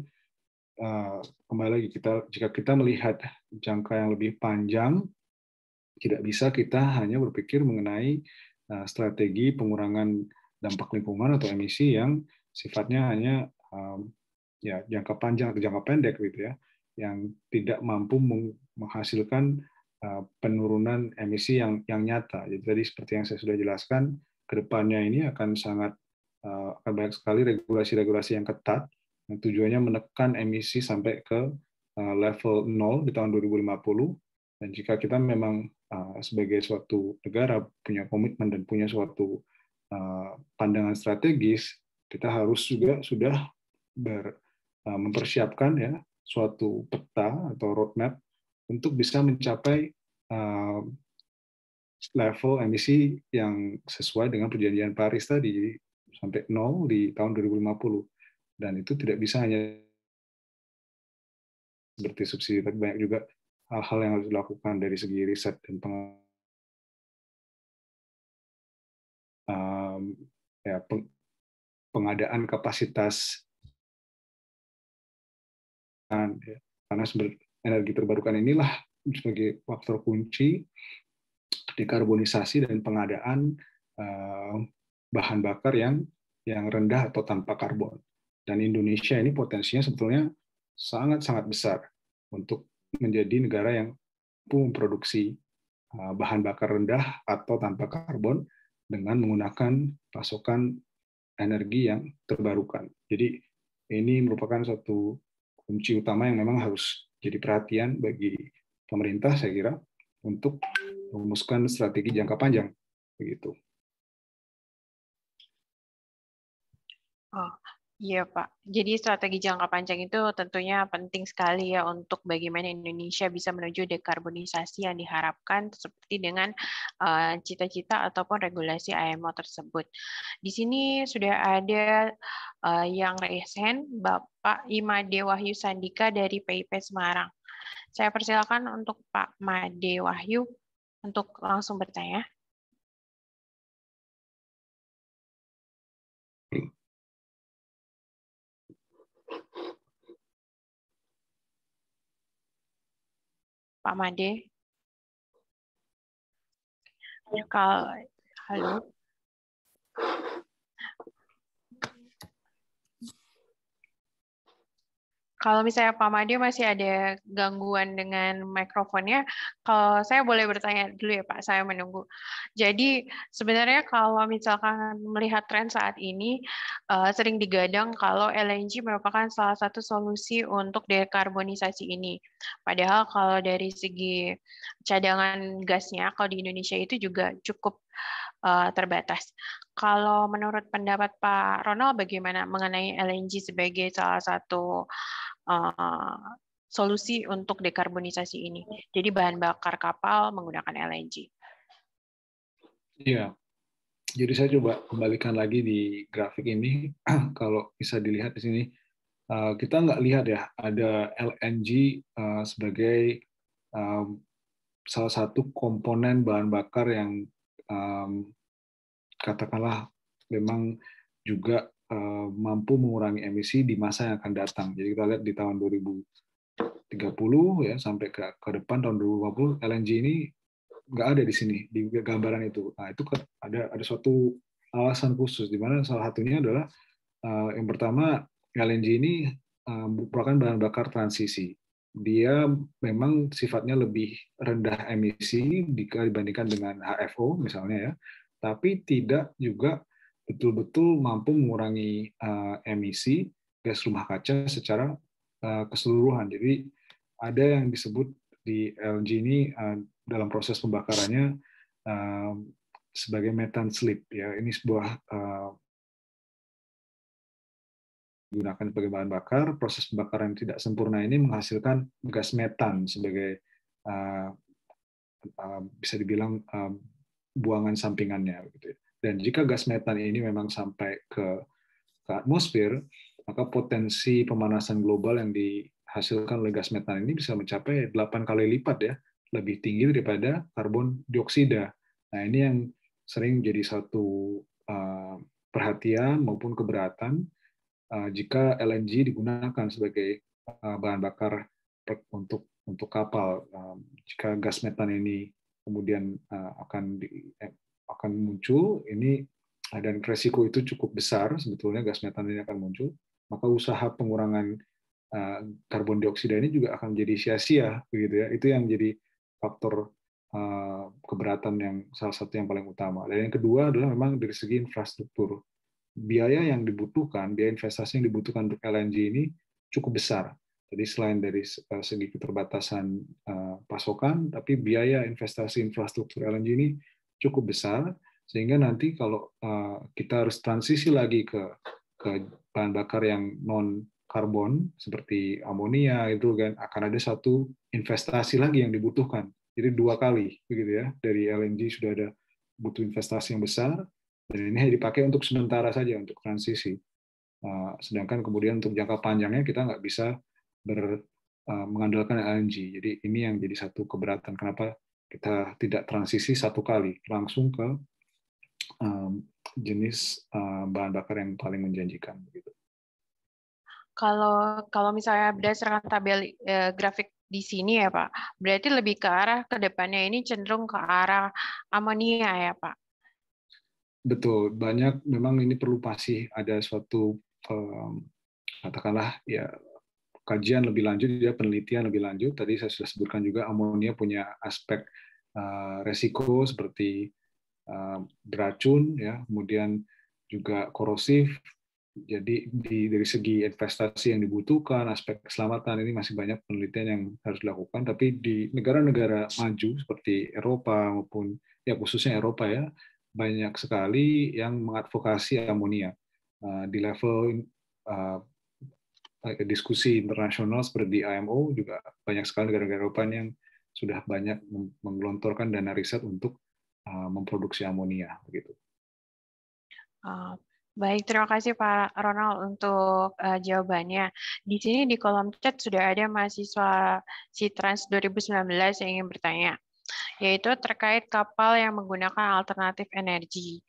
kembali lagi jika kita melihat jangka yang lebih panjang, tidak bisa kita hanya berpikir mengenai strategi pengurangan dampak lingkungan atau emisi yang sifatnya hanya ya jangka panjang atau jangka pendek gitu ya, yang tidak mampu menghasilkan penurunan emisi yang nyata. Jadi tadi seperti yang saya sudah jelaskan, kedepannya ini akan akan banyak sekali regulasi-regulasi yang ketat yang tujuannya menekan emisi sampai ke level 0 di tahun 2050. Dan jika kita memang sebagai suatu negara punya komitmen dan punya suatu pandangan strategis, kita harus juga sudah mempersiapkan ya suatu peta atau roadmap untuk bisa mencapai level emisi yang sesuai dengan perjanjian Paris tadi, sampai 0 di tahun 2050. Dan itu tidak bisa hanya seperti subsidi, tapi banyak juga hal-hal yang harus dilakukan dari segi riset dan pengadaan kapasitas, karena sumber energi terbarukan inilah sebagai faktor kunci dekarbonisasi dan pengadaan bahan bakar yang rendah atau tanpa karbon. Dan Indonesia ini potensinya sebetulnya sangat-sangat besar untuk menjadi negara yang mampu memproduksi bahan bakar rendah atau tanpa karbon dengan menggunakan pasokan energi yang terbarukan. Jadi ini merupakan suatu kunci utama yang memang harus jadi perhatian bagi pemerintah, saya kira, untuk merumuskan strategi jangka panjang. Begitu. Oh, iya Pak. Jadi strategi jangka panjang itu tentunya penting sekali ya untuk bagaimana Indonesia bisa menuju dekarbonisasi yang diharapkan seperti dengan cita-cita ataupun regulasi IMO tersebut. Di sini sudah ada yang raise hand, Bapak Imade Wahyu Sandika dari PIP Semarang. Saya persilakan untuk Pak Made Wahyu untuk langsung bertanya. Pak Made. Halo. Kalau misalnya Pak Made masih ada gangguan dengan mikrofonnya, kalau saya boleh bertanya dulu ya Pak, saya menunggu. Jadi sebenarnya kalau misalkan melihat tren saat ini, sering digadang kalau LNG merupakan salah satu solusi untuk dekarbonisasi ini. Padahal kalau dari segi cadangan gasnya, kalau di Indonesia itu juga cukup terbatas. Kalau menurut pendapat Pak Ronald, bagaimana mengenai LNG sebagai salah satu solusi untuk dekarbonisasi ini? Jadi bahan bakar kapal menggunakan LNG. Iya, jadi saya coba kembalikan lagi di grafik ini. Kalau bisa dilihat di sini, kita nggak lihat ya ada LNG sebagai salah satu komponen bahan bakar yang katakanlah memang juga mampu mengurangi emisi di masa yang akan datang. Jadi kita lihat di tahun 2030 ya sampai ke depan tahun 2050 LNG ini nggak ada di sini di gambaran itu. Nah itu ada suatu alasan khusus di mana salah satunya adalah yang pertama LNG ini merupakan bahan bakar transisi. Dia memang sifatnya lebih rendah emisi dibandingkan dengan HFO misalnya ya, tapi tidak juga betul-betul mampu mengurangi emisi gas rumah kaca secara keseluruhan. Jadi ada yang disebut di LNG ini dalam proses pembakarannya sebagai methane slip. Ya, ini sebuah digunakan sebagai bahan bakar. Proses pembakaran yang tidak sempurna ini menghasilkan gas metan sebagai bisa dibilang buangan sampingannya. Dan jika gas metan ini memang sampai ke atmosfer, maka potensi pemanasan global yang dihasilkan oleh gas metan ini bisa mencapai 8 kali lipat ya, lebih tinggi daripada karbon dioksida. Nah ini yang sering jadi satu perhatian maupun keberatan jika LNG digunakan sebagai bahan bakar untuk kapal. Jika gas metan ini kemudian akan muncul, ini dan resiko itu cukup besar sebetulnya gas metan ini akan muncul. maka usaha pengurangan karbon dioksida ini juga akan menjadi sia-sia, begitu ya. Itu yang jadi faktor keberatan yang salah satu yang paling utama. Dan yang kedua adalah memang dari segi infrastruktur. Biaya yang dibutuhkan, biaya investasi yang dibutuhkan untuk LNG ini cukup besar. Jadi selain dari segi keterbatasan pasokan, tapi biaya investasi infrastruktur LNG ini cukup besar, sehingga nanti kalau kita harus transisi lagi ke bahan bakar yang non karbon seperti amonia, itu kan akan ada satu investasi lagi yang dibutuhkan. Jadi 2 kali begitu ya, dari LNG sudah ada butuh investasi yang besar, dan ini hanya dipakai untuk sementara saja untuk transisi. Sedangkan kemudian untuk jangka panjangnya kita nggak bisa mengandalkan LNG. Jadi ini yang jadi satu keberatan kenapa kita tidak transisi 1 kali langsung ke jenis bahan bakar yang paling menjanjikan. Begitu. Kalau misalnya berdasarkan tabel grafik di sini ya Pak, berarti lebih ke arah ke depannya ini cenderung ke arah amonia ya Pak? Betul, banyak memang ini perlu masih ada suatu katakanlah ya kajian lebih lanjut, ya penelitian lebih lanjut. Tadi saya sudah sebutkan juga amonia punya aspek resiko seperti beracun, ya, kemudian juga korosif. Jadi dari segi investasi yang dibutuhkan, aspek keselamatan ini masih banyak penelitian yang harus dilakukan. Tapi di negara-negara maju seperti Eropa maupun ya khususnya Eropa ya, banyak sekali yang mengadvokasi amonia di level diskusi internasional seperti di IMO, juga banyak sekali negara-negara Eropa yang sudah banyak menggelontorkan dana riset untuk memproduksi amonia begitu. Baik, terima kasih Pak Ronald untuk jawabannya. Di sini di kolom chat sudah ada mahasiswa Sitrans 2019 yang ingin bertanya, yaitu terkait kapal yang menggunakan alternatif energi.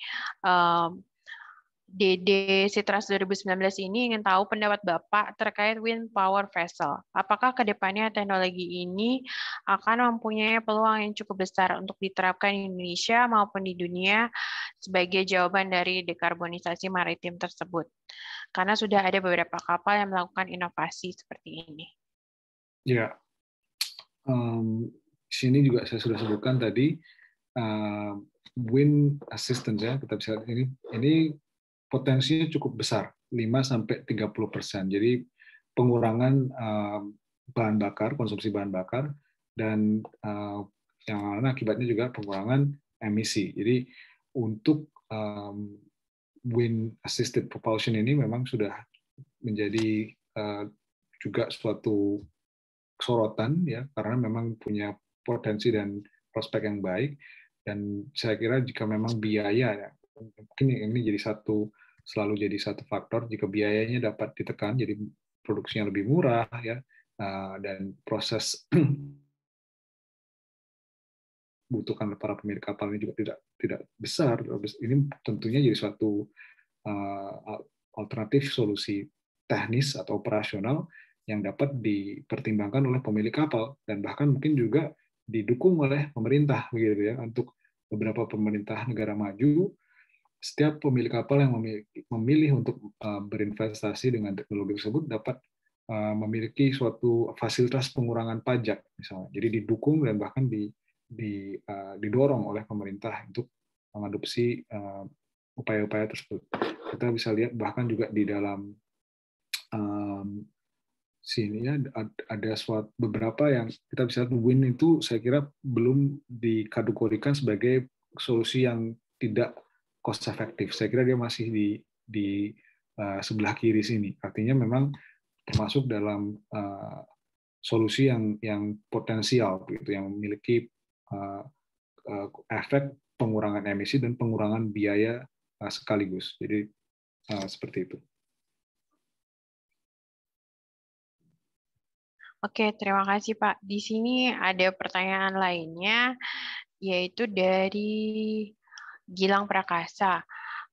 DD Sitrans 2019 ini ingin tahu pendapat Bapak terkait wind power vessel. Apakah ke depannya teknologi ini akan mempunyai peluang yang cukup besar untuk diterapkan di Indonesia maupun di dunia sebagai jawaban dari dekarbonisasi maritim tersebut? Karena sudah ada beberapa kapal yang melakukan inovasi seperti ini. Ya, sini juga saya sudah sebutkan tadi wind assistance ya, kita bisa ini potensinya cukup besar, 5-30%. Jadi pengurangan bahan bakar, konsumsi bahan bakar, dan yang akibatnya juga pengurangan emisi. Jadi untuk wind assisted propulsion ini memang sudah menjadi juga suatu sorotan ya, karena memang punya potensi dan prospek yang baik. Dan saya kira jika memang biaya ya, mungkin ini selalu jadi satu faktor, jika biayanya dapat ditekan, jadi produksinya lebih murah ya, dan proses butuhkan para pemilik kapal ini juga tidak besar. Ini tentunya jadi suatu alternatif solusi teknis atau operasional yang dapat dipertimbangkan oleh pemilik kapal, dan bahkan mungkin juga didukung oleh pemerintah begitu ya. Untuk beberapa pemerintah negara maju, setiap pemilik kapal yang memilih untuk berinvestasi dengan teknologi tersebut dapat memiliki suatu fasilitas pengurangan pajak misalnya. Jadi didukung dan bahkan didorong oleh pemerintah untuk mengadopsi upaya-upaya tersebut. Kita bisa lihat bahkan juga di dalam sini ya, ada beberapa yang kita bisa lihat wind itu saya kira belum dikategorikan sebagai solusi yang tidak cost efektif. Saya kira dia masih di sebelah kiri sini. Artinya memang termasuk dalam solusi yang potensial begitu, yang memiliki efek pengurangan emisi dan pengurangan biaya sekaligus. Jadi seperti itu. Oke, terima kasih Pak. Di sini ada pertanyaan lainnya, yaitu dari Gilang Prakasa.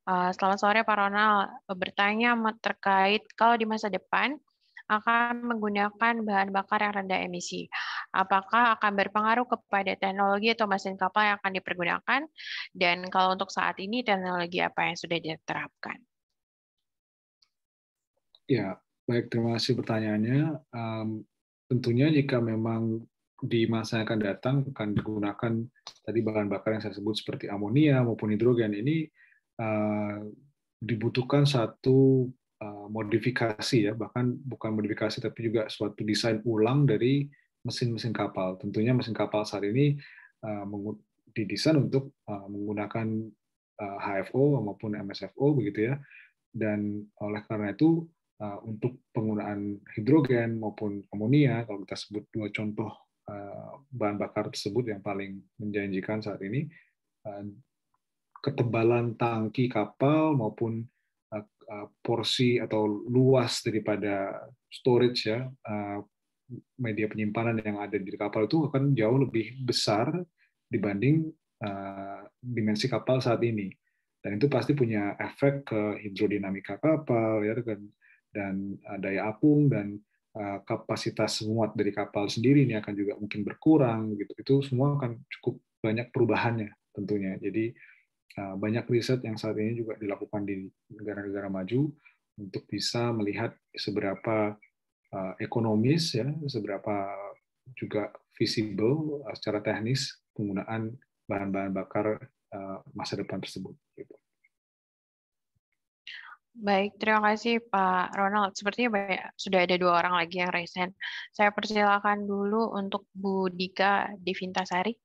Selamat sore Pak Ronald. Bertanya terkait kalau di masa depan akan menggunakan bahan bakar yang rendah emisi, apakah akan berpengaruh kepada teknologi atau mesin kapal yang akan dipergunakan? Dan kalau untuk saat ini teknologi apa yang sudah diterapkan? Ya, baik, terima kasih pertanyaannya. Tentunya jika memang di masa yang akan datang akan digunakan tadi bahan bakar yang saya sebut seperti amonia maupun hidrogen ini, dibutuhkan satu modifikasi ya, bahkan bukan modifikasi tapi juga suatu desain ulang dari mesin-mesin kapal. Tentunya mesin kapal saat ini didesain untuk menggunakan HFO maupun MSFO begitu ya, dan oleh karena itu untuk penggunaan hidrogen maupun amonia, kalau kita sebut dua contoh bahan bakar tersebut yang paling menjanjikan saat ini, ketebalan tangki kapal maupun porsi atau luas daripada storage ya, media penyimpanan yang ada di kapal itu akan jauh lebih besar dibanding dimensi kapal saat ini. Dan itu pasti punya efek ke hidrodinamika kapal ya, dan daya apung dan kapasitas muat dari kapal sendiri ini akan juga mungkin berkurang gitu. Itu semua akan cukup banyak perubahannya tentunya. Jadi banyak riset yang saat ini juga dilakukan di negara-negara maju untuk bisa melihat seberapa ekonomis ya, seberapa juga visible secara teknis penggunaan bahan-bahan bakar masa depan tersebut. Gitu. Baik, terima kasih Pak Ronald. Sepertinya sudah ada 2 orang lagi yang raise hand. Saya persilakan dulu untuk Bu Dika Devintasari.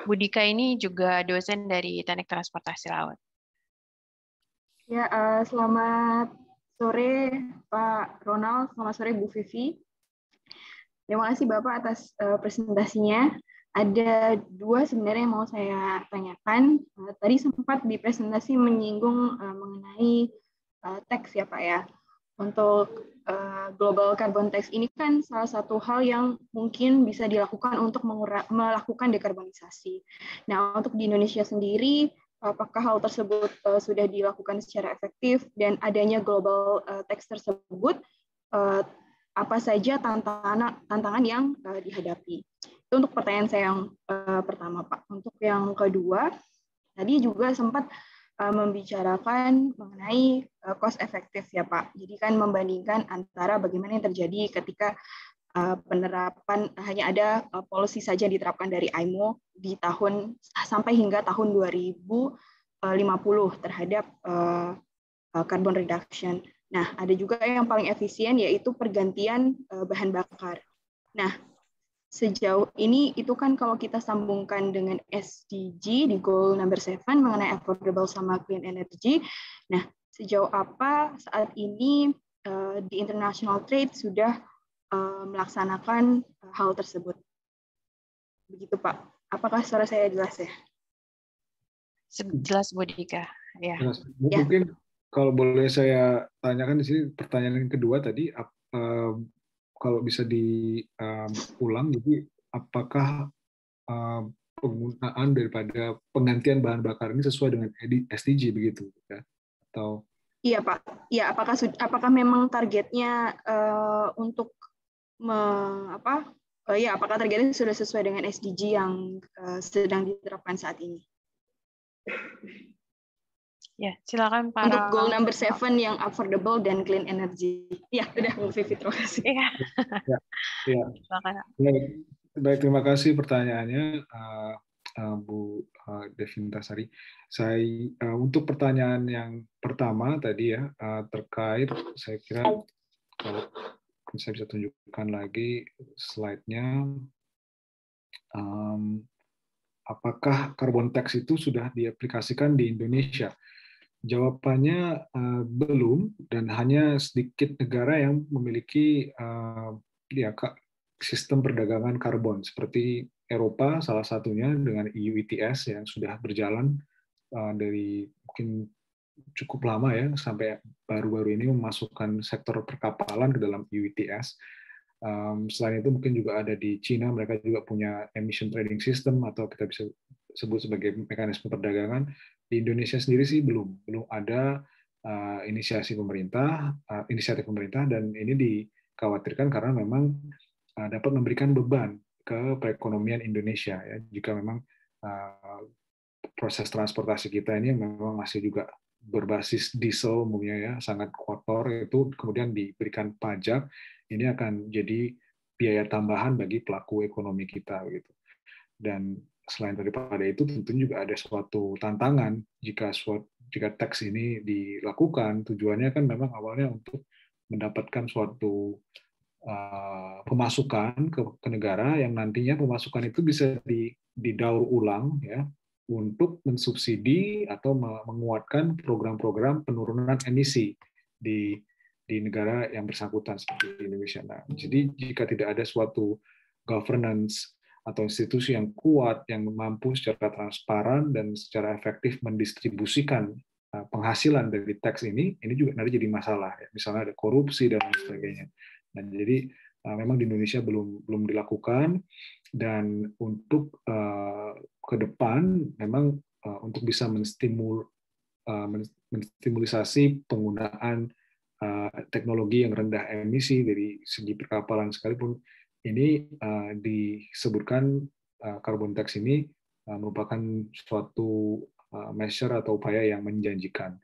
Bu Dika ini juga dosen dari Teknik Transportasi Laut. Ya, selamat sore Pak Ronald, selamat sore Bu Vivi. Terima kasih Bapak atas presentasinya. Ada 2 sebenarnya yang mau saya tanyakan. Tadi sempat di presentasi menyinggung mengenai tax ya Pak ya. Untuk global carbon tax ini kan salah satu hal yang mungkin bisa dilakukan untuk melakukan dekarbonisasi. Nah, untuk di Indonesia sendiri, apakah hal tersebut sudah dilakukan secara efektif, dan adanya global tax tersebut, apa saja tantangan yang dihadapi? Itu untuk pertanyaan saya yang pertama, Pak. Untuk yang kedua, tadi juga sempat membicarakan mengenai cost efektif ya Pak. Jadi kan membandingkan antara bagaimana yang terjadi ketika penerapan hanya ada policy saja diterapkan dari IMO di tahun sampai hingga tahun 2050 terhadap carbon reduction. Nah, ada juga yang paling efisien yaitu pergantian bahan bakar. Nah, sejauh ini itu kan kalau kita sambungkan dengan SDG di goal number 7 mengenai affordable sama clean energy. Nah, sejauh apa saat ini di international trade sudah melaksanakan hal tersebut? Begitu Pak. Apakah suara saya jelas ya? Jelas Bu Dika. Ya. Jelas. Mungkin kalau boleh saya tanyakan di sini pertanyaan yang kedua tadi, kalau bisa diulang, jadi apakah penggunaan daripada penggantian bahan bakar ini sesuai dengan SDG begitu ya? Atau Iya Pak. Ya, apakah memang targetnya untuk apakah targetnya sudah sesuai dengan SDG yang sedang diterapkan saat ini? Ya, silakan Pak. Untuk goal number 7 yang affordable dan clean energy. Ya, udah Bu Vivi, terima kasih. Iya. Ya. Baik, terima kasih pertanyaannya Bu Devintasari. Untuk pertanyaan yang pertama tadi ya, terkait, saya kira kalau saya bisa tunjukkan lagi slide-nya, apakah carbon tax itu sudah diaplikasikan di Indonesia? Jawabannya belum, dan hanya sedikit negara yang memiliki sistem perdagangan karbon, seperti Eropa salah satunya dengan EU ETS yang sudah berjalan dari mungkin cukup lama ya, sampai baru-baru ini memasukkan sektor perkapalan ke dalam EU ETS. Selain itu mungkin juga ada di Cina, mereka juga punya emission trading system atau kita bisa sebut sebagai mekanisme perdagangan. Di Indonesia sendiri sih belum ada inisiatif pemerintah, dan ini dikhawatirkan karena memang dapat memberikan beban ke perekonomian Indonesia ya, jika memang proses transportasi kita ini memang masih juga berbasis diesel umumnya ya, sangat kotor, itu kemudian diberikan pajak, ini akan jadi biaya tambahan bagi pelaku ekonomi kita gitu. Dan selain daripada itu tentunya juga ada suatu tantangan jika tax ini dilakukan, tujuannya kan memang awalnya untuk mendapatkan suatu pemasukan ke negara yang nantinya pemasukan itu bisa didaur ulang ya untuk mensubsidi atau menguatkan program-program penurunan emisi di negara yang bersangkutan seperti di Indonesia. Nah, jadi jika tidak ada suatu governance atau institusi yang kuat yang mampu secara transparan dan secara efektif mendistribusikan penghasilan dari tax ini juga nanti jadi masalah. Ya. Misalnya ada korupsi dan lain sebagainya. Nah, jadi memang di Indonesia belum dilakukan, dan untuk ke depan memang untuk bisa menstimulisasi penggunaan teknologi yang rendah emisi dari segi perkapalan sekalipun, ini disebutkan carbon tax ini merupakan suatu measure atau upaya yang menjanjikan.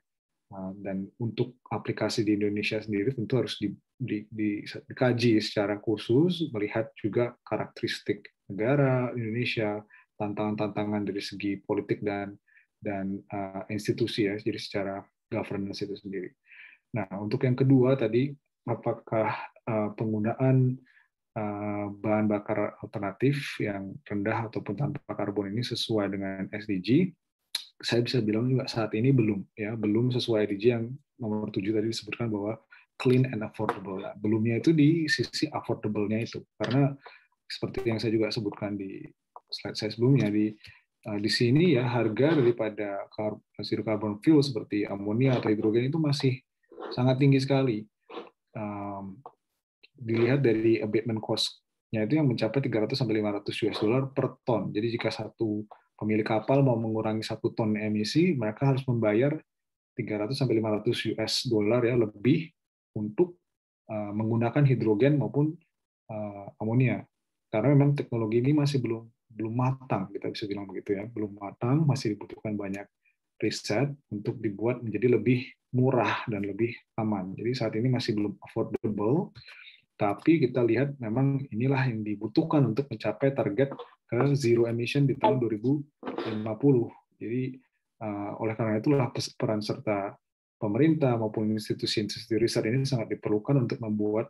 Dan untuk aplikasi di Indonesia sendiri tentu harus dikaji secara khusus, melihat juga karakteristik negara Indonesia, tantangan-tantangan dari segi politik dan institusi ya, jadi secara governance itu sendiri. Nah, untuk yang kedua tadi, apakah penggunaan bahan bakar alternatif yang rendah ataupun tanpa karbon ini sesuai dengan SDG? Saya bisa bilang juga saat ini belum sesuai SDG yang nomor 7 tadi disebutkan bahwa clean and affordable. Nah, belumnya itu di sisi affordable-nya itu, karena seperti yang saya juga sebutkan di slide saya sebelumnya, di sini ya harga daripada zero carbon fuel seperti amonia atau hidrogen itu masih sangat tinggi sekali. Dilihat dari abatement cost-nya itu yang mencapai 300 sampai 500 $500 per ton. Jadi jika satu pemilik kapal mau mengurangi 1 ton emisi, mereka harus membayar 300 sampai 500 $500 ya lebih untuk menggunakan hidrogen maupun amonia. Karena memang teknologi ini masih belum matang, kita bisa bilang begitu ya, belum matang, masih dibutuhkan banyak riset untuk dibuat menjadi lebih murah dan lebih aman. Jadi saat ini masih belum affordable, tapi kita lihat memang inilah yang dibutuhkan untuk mencapai target ke zero emission di tahun 2050. Jadi oleh karena itulah peran serta pemerintah maupun institusi-institusi riset ini sangat diperlukan untuk membuat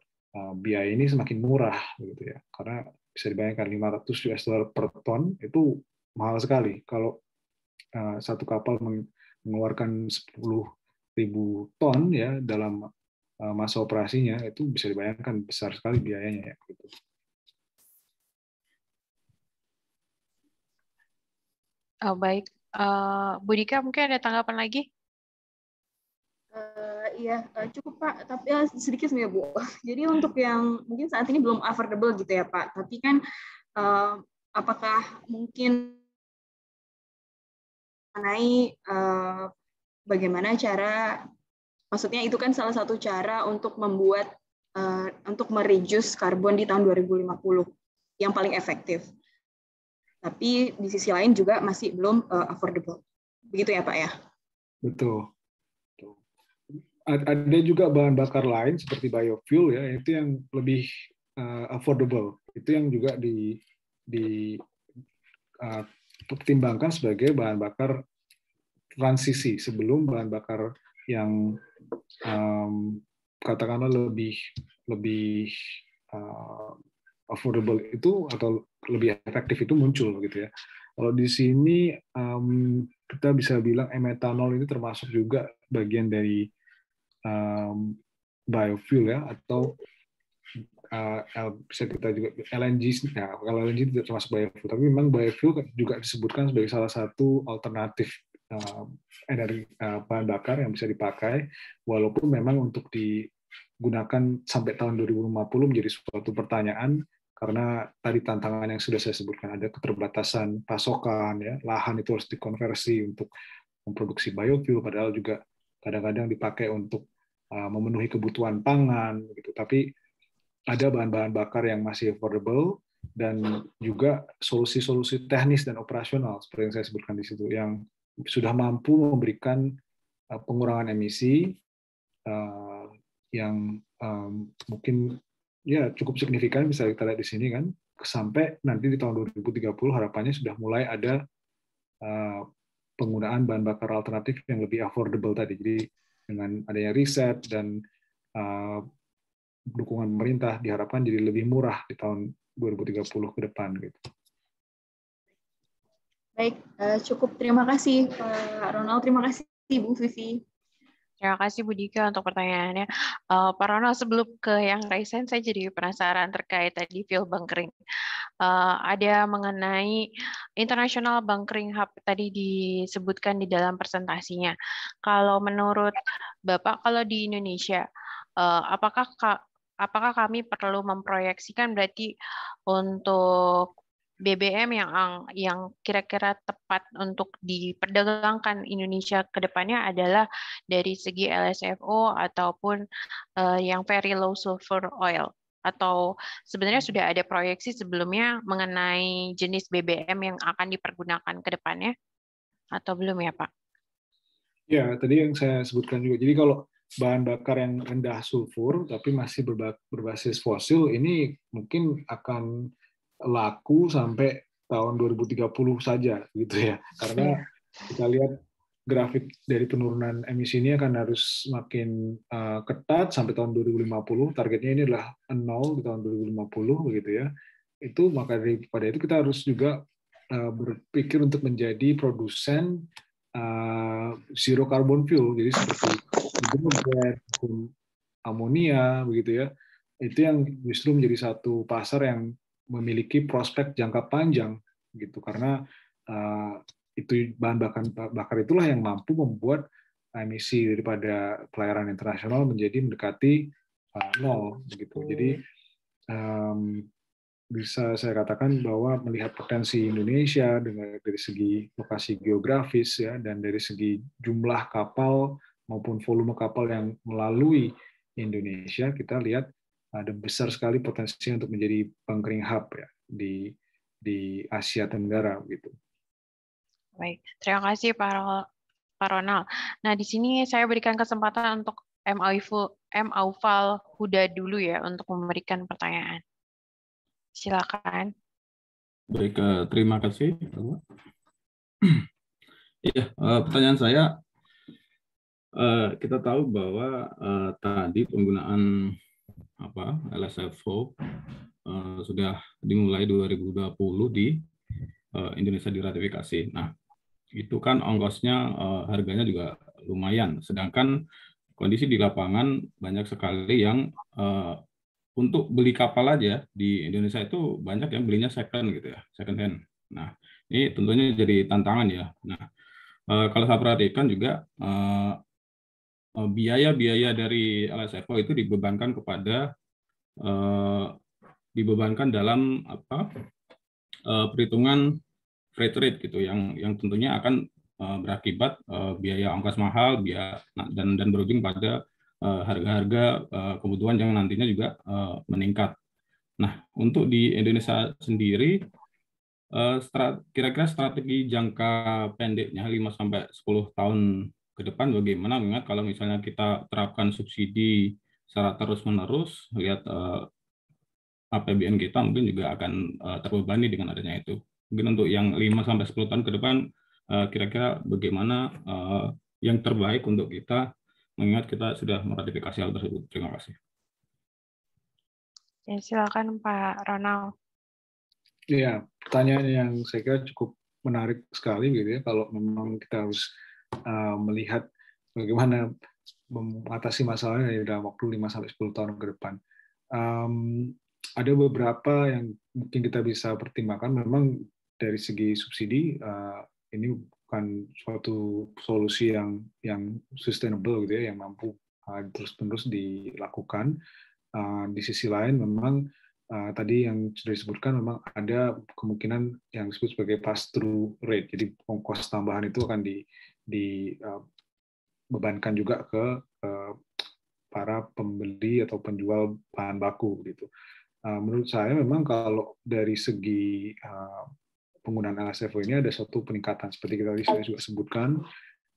biaya ini semakin murah, gitu ya. Karena bisa dibayangkan $500 per ton itu mahal sekali. Kalau satu kapal mengeluarkan 10.000 ton ya dalam masa operasinya, itu bisa dibayangkan besar sekali biayanya ya. Gitu. Oh, baik, Bu Dika mungkin ada tanggapan lagi? Iya, cukup Pak, tapi sedikit ya Bu. Jadi untuk yang mungkin saat ini belum affordable gitu ya Pak, tapi kan apakah mungkin mengenai bagaimana cara, maksudnya itu kan salah satu cara untuk membuat untuk mereduce karbon di tahun 2050 yang paling efektif. Tapi di sisi lain juga masih belum affordable. Begitu ya Pak ya? Betul. Ada juga bahan bakar lain seperti biofuel ya, itu yang lebih affordable. Itu yang juga dipertimbangkan sebagai bahan bakar transisi sebelum bahan bakar yang katakanlah lebih affordable itu atau lebih efektif itu muncul gitu ya. Kalau di sini kita bisa bilang metanol ini termasuk juga bagian dari biofuel ya, atau bisa kita juga LNG. Nah, kalau LNG tidak termasuk biofuel, tapi memang biofuel juga disebutkan sebagai salah satu alternatif energi bahan bakar yang bisa dipakai, walaupun memang untuk digunakan sampai tahun 2050 menjadi suatu pertanyaan karena tadi tantangan yang sudah saya sebutkan, ada keterbatasan pasokan ya, lahan itu harus dikonversi untuk memproduksi biofuel, padahal juga kadang-kadang dipakai untuk memenuhi kebutuhan pangan gitu. Tapi ada bahan-bahan bakar yang masih affordable dan juga solusi-solusi teknis dan operasional seperti yang saya sebutkan di situ yang sudah mampu memberikan pengurangan emisi yang mungkin ya cukup signifikan, bisa kita lihat di sini kan, sampai nanti di tahun 2030 harapannya sudah mulai ada penggunaan bahan bakar alternatif yang lebih affordable tadi. Jadi dengan adanya riset dan dukungan pemerintah diharapkan jadi lebih murah di tahun 2030 ke depan gitu. Baik, cukup. Terima kasih Pak Ronald, terima kasih Bu Vivi. Terima kasih Bu Dika untuk pertanyaannya. Pak Ronald, sebelum ke yang recent, saya jadi penasaran terkait tadi fuel bunkering. Ada mengenai International Bunkering Hub tadi disebutkan di dalam presentasinya. Kalau menurut Bapak, kalau di Indonesia, apakah kami perlu memproyeksikan berarti untuk BBM yang kira-kira tepat untuk diperdagangkan Indonesia ke depannya adalah dari segi LSFO ataupun yang very low sulfur oil? Atau sebenarnya sudah ada proyeksi sebelumnya mengenai jenis BBM yang akan dipergunakan ke depannya? Atau belum ya, Pak? Ya, tadi yang saya sebutkan juga. Jadi kalau bahan bakar yang rendah sulfur tapi masih berbasis fosil, ini mungkin akan laku sampai tahun 2030 saja gitu ya. Karena kita lihat grafik dari penurunan emisi ini akan harus makin ketat sampai tahun 2050. Targetnya ini adalah 0 di tahun 2050 begitu ya. Itu maka daripada itu kita harus juga berpikir untuk menjadi produsen zero carbon fuel, jadi seperti hidrogen, amonia begitu ya. Itu yang justru menjadi satu pasar yang memiliki prospek jangka panjang gitu, karena itu bahan bakar itulah yang mampu membuat emisi daripada pelayaran internasional menjadi mendekati nol begitu. Jadi bisa saya katakan bahwa melihat potensi Indonesia dari segi lokasi geografis ya, dan dari segi jumlah kapal maupun volume kapal yang melalui Indonesia, kita lihat ada besar sekali potensi untuk menjadi bunkering hub ya di Asia Tenggara gitu. Baik, terima kasih Pak Ronald. Nah, di sini saya berikan kesempatan untuk M. Aufal Huda dulu ya untuk memberikan pertanyaan. Silakan. Baik, terima kasih. Iya, pertanyaan saya, kita tahu bahwa tadi penggunaan LSFO sudah dimulai 2020 di Indonesia diratifikasi. Nah, itu kan ongkosnya harganya juga lumayan. Sedangkan kondisi di lapangan banyak sekali yang untuk beli kapal aja di Indonesia itu banyak yang belinya second gitu ya, second hand. Nah, ini tentunya jadi tantangan ya. Nah, kalau saya perhatikan juga biaya-biaya dari LSFO itu dibebankan dalam perhitungan freight rate gitu, yang tentunya akan berakibat biaya ongkos mahal, dan berujung pada harga-harga kebutuhan yang nantinya juga meningkat. Nah, untuk di Indonesia sendiri, kira-kira strategi jangka pendeknya 5-10 tahun ke depan bagaimana? Mengingat kalau misalnya kita terapkan subsidi secara terus-menerus, lihat APBN kita mungkin juga akan terbebani dengan adanya itu. Mungkin untuk yang 5-10 tahun ke depan, kira-kira bagaimana yang terbaik untuk kita, mengingat kita sudah meratifikasi hal tersebut. Terima kasih. Ya, silakan Pak Ronald. Ya, pertanyaan yang saya kira cukup menarik sekali gitu ya, kalau memang kita harus melihat bagaimana mengatasi masalahnya dalam waktu 5-10 tahun ke depan. Ada beberapa yang mungkin kita bisa pertimbangkan. Memang dari segi subsidi ini bukan suatu solusi yang sustainable gitu ya, yang mampu terus-menerus dilakukan. Di sisi lain memang tadi yang sudah disebutkan, memang ada kemungkinan yang disebut sebagai pass-through rate. Jadi ongkos tambahan itu akan dibebankan juga ke para pembeli atau penjual bahan baku gitu. Menurut saya memang kalau dari segi penggunaan LSFO ini ada suatu peningkatan seperti kita tadi sudah juga sebutkan,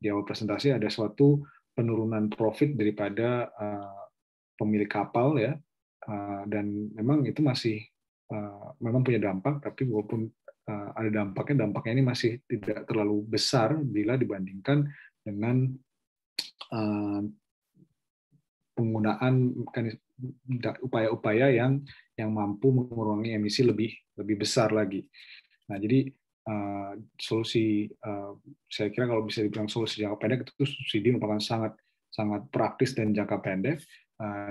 di awal presentasi ada suatu penurunan profit daripada pemilik kapal ya, dan memang itu masih memang punya dampak, tapi walaupun ada dampaknya ini masih tidak terlalu besar bila dibandingkan dengan penggunaan upaya-upaya yang mampu mengurangi emisi lebih besar lagi. Nah, jadi solusi saya kira kalau bisa dibilang solusi jangka pendek itu subsidi merupakan sangat praktis dan jangka pendek.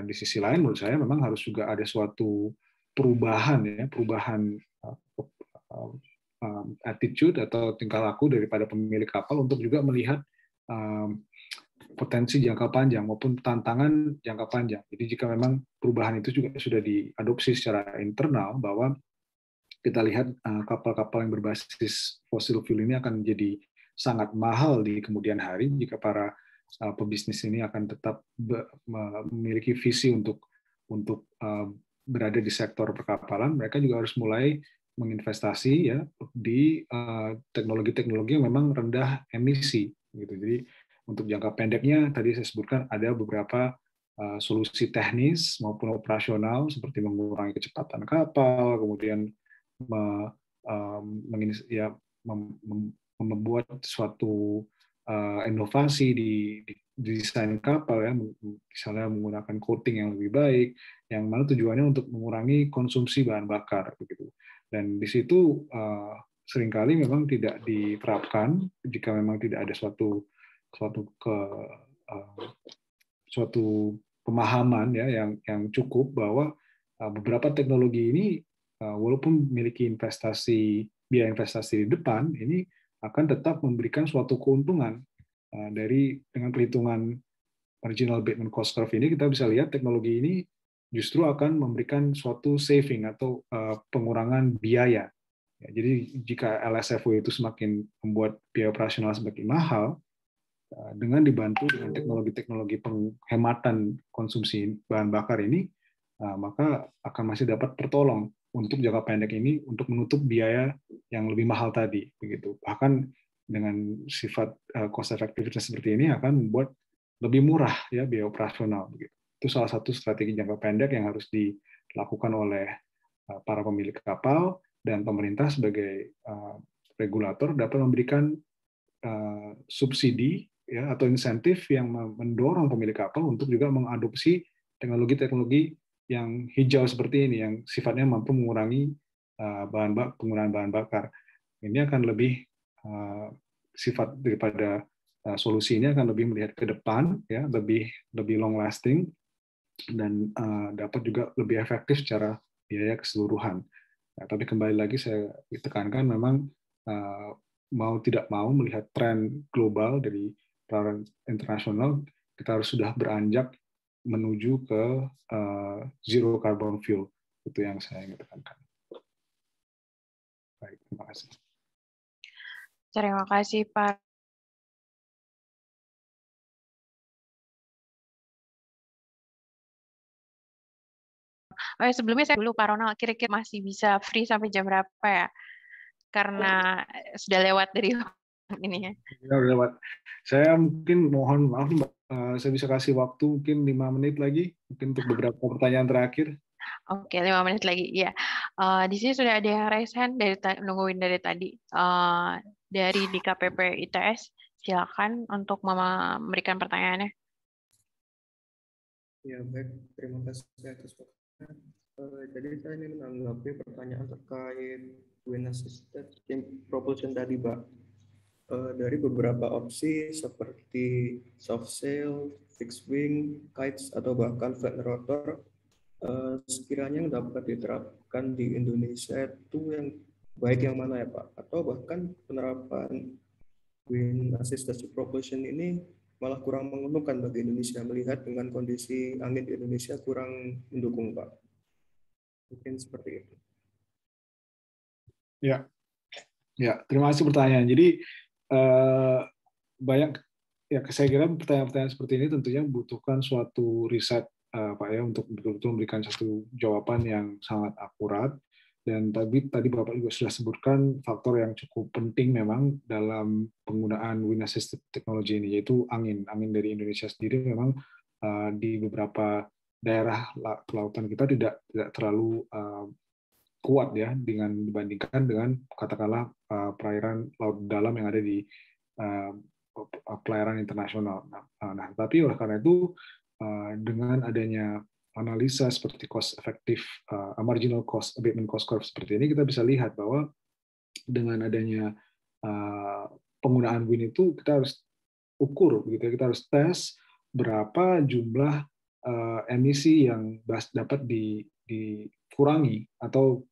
Di sisi lain menurut saya memang harus juga ada suatu perubahan attitude atau tingkah laku daripada pemilik kapal untuk juga melihat potensi jangka panjang maupun tantangan jangka panjang. Jadi jika memang perubahan itu juga sudah diadopsi secara internal bahwa kita lihat kapal-kapal yang berbasis fossil fuel ini akan menjadi sangat mahal di kemudian hari jika para pebisnis ini akan tetap memiliki visi untuk berada di sektor perkapalan, mereka juga harus mulai menginvestasi ya di teknologi-teknologi yang memang rendah emisi gitu. Jadi untuk jangka pendeknya tadi saya sebutkan ada beberapa solusi teknis maupun operasional seperti mengurangi kecepatan kapal, kemudian membuat suatu inovasi di desain kapal ya, misalnya menggunakan coating yang lebih baik, yang mana tujuannya untuk mengurangi konsumsi bahan bakar begitu. Dan di situ seringkali memang tidak diterapkan jika memang tidak ada suatu pemahaman ya yang cukup bahwa beberapa teknologi ini walaupun memiliki biaya investasi di depan, ini akan tetap memberikan suatu keuntungan. Dengan perhitungan marginal abatement cost curve ini, kita bisa lihat teknologi ini justru akan memberikan suatu saving atau pengurangan biaya. Jadi jika LSFO itu semakin membuat biaya operasional semakin mahal, dengan dibantu dengan teknologi-teknologi penghematan konsumsi bahan bakar ini, maka akan masih dapat tertolong untuk jangka pendek ini untuk menutup biaya yang lebih mahal tadi, begitu. Bahkan dengan sifat cost effectiveness seperti ini akan membuat lebih murah ya biaya operasional, begitu. Itu salah satu strategi jangka pendek yang harus dilakukan oleh para pemilik kapal, dan pemerintah sebagai regulator dapat memberikan subsidi ya atau insentif yang mendorong pemilik kapal untuk juga mengadopsi teknologi-teknologi yang hijau seperti ini yang sifatnya mampu mengurangi penggunaan bahan bakar. Ini akan lebih sifat daripada solusi ini akan lebih melihat ke depan ya, lebih long lasting dan dapat juga lebih efektif secara biaya keseluruhan. Nah, tapi kembali lagi saya tekankan memang mau tidak mau melihat tren global dari pelayaran internasional, kita harus sudah beranjak menuju ke zero carbon fuel. Itu yang saya ingin tekankan. Baik, terima kasih. Terima kasih, Pak. Sebelumnya saya dulu Pak Ronald, kira-kira masih bisa free sampai jam berapa ya? Karena sudah lewat dari ini ya. Ya, udah lewat. Saya mungkin mohon maaf Mbak, saya bisa kasih waktu mungkin 5 menit lagi mungkin untuk beberapa pertanyaan terakhir. Oke, 5 menit lagi. Ya, di sini sudah ada yang raise hand nungguin dari tadi. Dari DKPP ITS, silakan untuk memberikan pertanyaannya. Ya, baik. Terima kasih atas waktunya. Jadi saya ingin menanggapi pertanyaan terkait wind assisted propulsion tadi, Pak. Dari beberapa opsi seperti soft sail, fixed wing, kites, atau bahkan flat rotor, sekiranya yang dapat diterapkan di Indonesia itu yang baik yang mana ya Pak? Atau bahkan penerapan wind assisted propulsion ini malah kurang menguntungkan bagi Indonesia melihat dengan kondisi angin di Indonesia kurang mendukung Pak? Mungkin seperti itu. Ya, terima kasih pertanyaan. Jadi banyak ya, saya kira pertanyaan-pertanyaan seperti ini tentunya membutuhkan suatu riset Pak ya untuk betul-betul memberikan satu jawaban yang sangat akurat. Dan tadi Bapak juga sudah sebutkan faktor yang cukup penting memang dalam penggunaan wind assisted technology ini, yaitu angin. Angin dari Indonesia sendiri memang di beberapa daerah kelautan kita tidak terlalu kuat ya dibandingkan dengan katakanlah perairan laut dalam yang ada di pelayaran internasional. Nah, tapi oleh karena itu dengan adanya analisa seperti cost effective, marginal cost, abatement cost curve seperti ini, kita bisa lihat bahwa dengan adanya penggunaan wind itu kita harus ukur, begitu ya, kita harus tes berapa jumlah emisi yang dapat dikurangi atau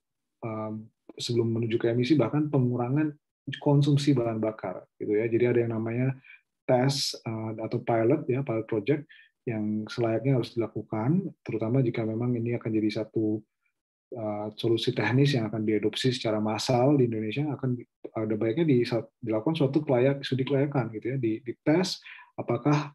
sebelum menuju ke emisi bahkan pengurangan konsumsi bahan bakar, gitu ya. Jadi ada yang namanya tes atau pilot ya, pilot project yang selayaknya harus dilakukan, terutama jika memang ini akan jadi satu solusi teknis yang akan diadopsi secara massal di Indonesia, akan ada baiknya dilakukan suatu studi kelayakan gitu ya, dites apakah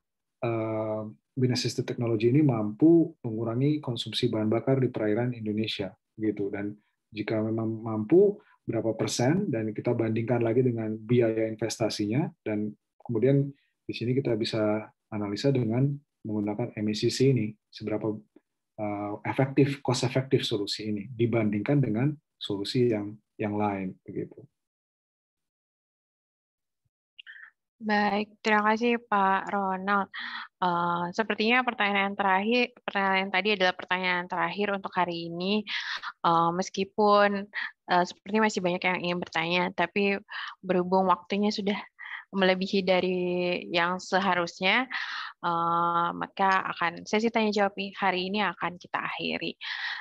wind assisted technology ini mampu mengurangi konsumsi bahan bakar di perairan Indonesia gitu, dan jika memang mampu berapa persen, dan kita bandingkan lagi dengan biaya investasinya, dan kemudian di sini kita bisa analisa dengan menggunakan MACC ini, seberapa efektif, cost efektif solusi ini dibandingkan dengan solusi yang lain begitu. Baik, terima kasih Pak Ronald. Sepertinya pertanyaan tadi adalah pertanyaan terakhir untuk hari ini. Meskipun sepertinya masih banyak yang ingin bertanya, tapi berhubung waktunya sudah melebihi dari yang seharusnya, maka sesi tanya jawab hari ini akan kita akhiri.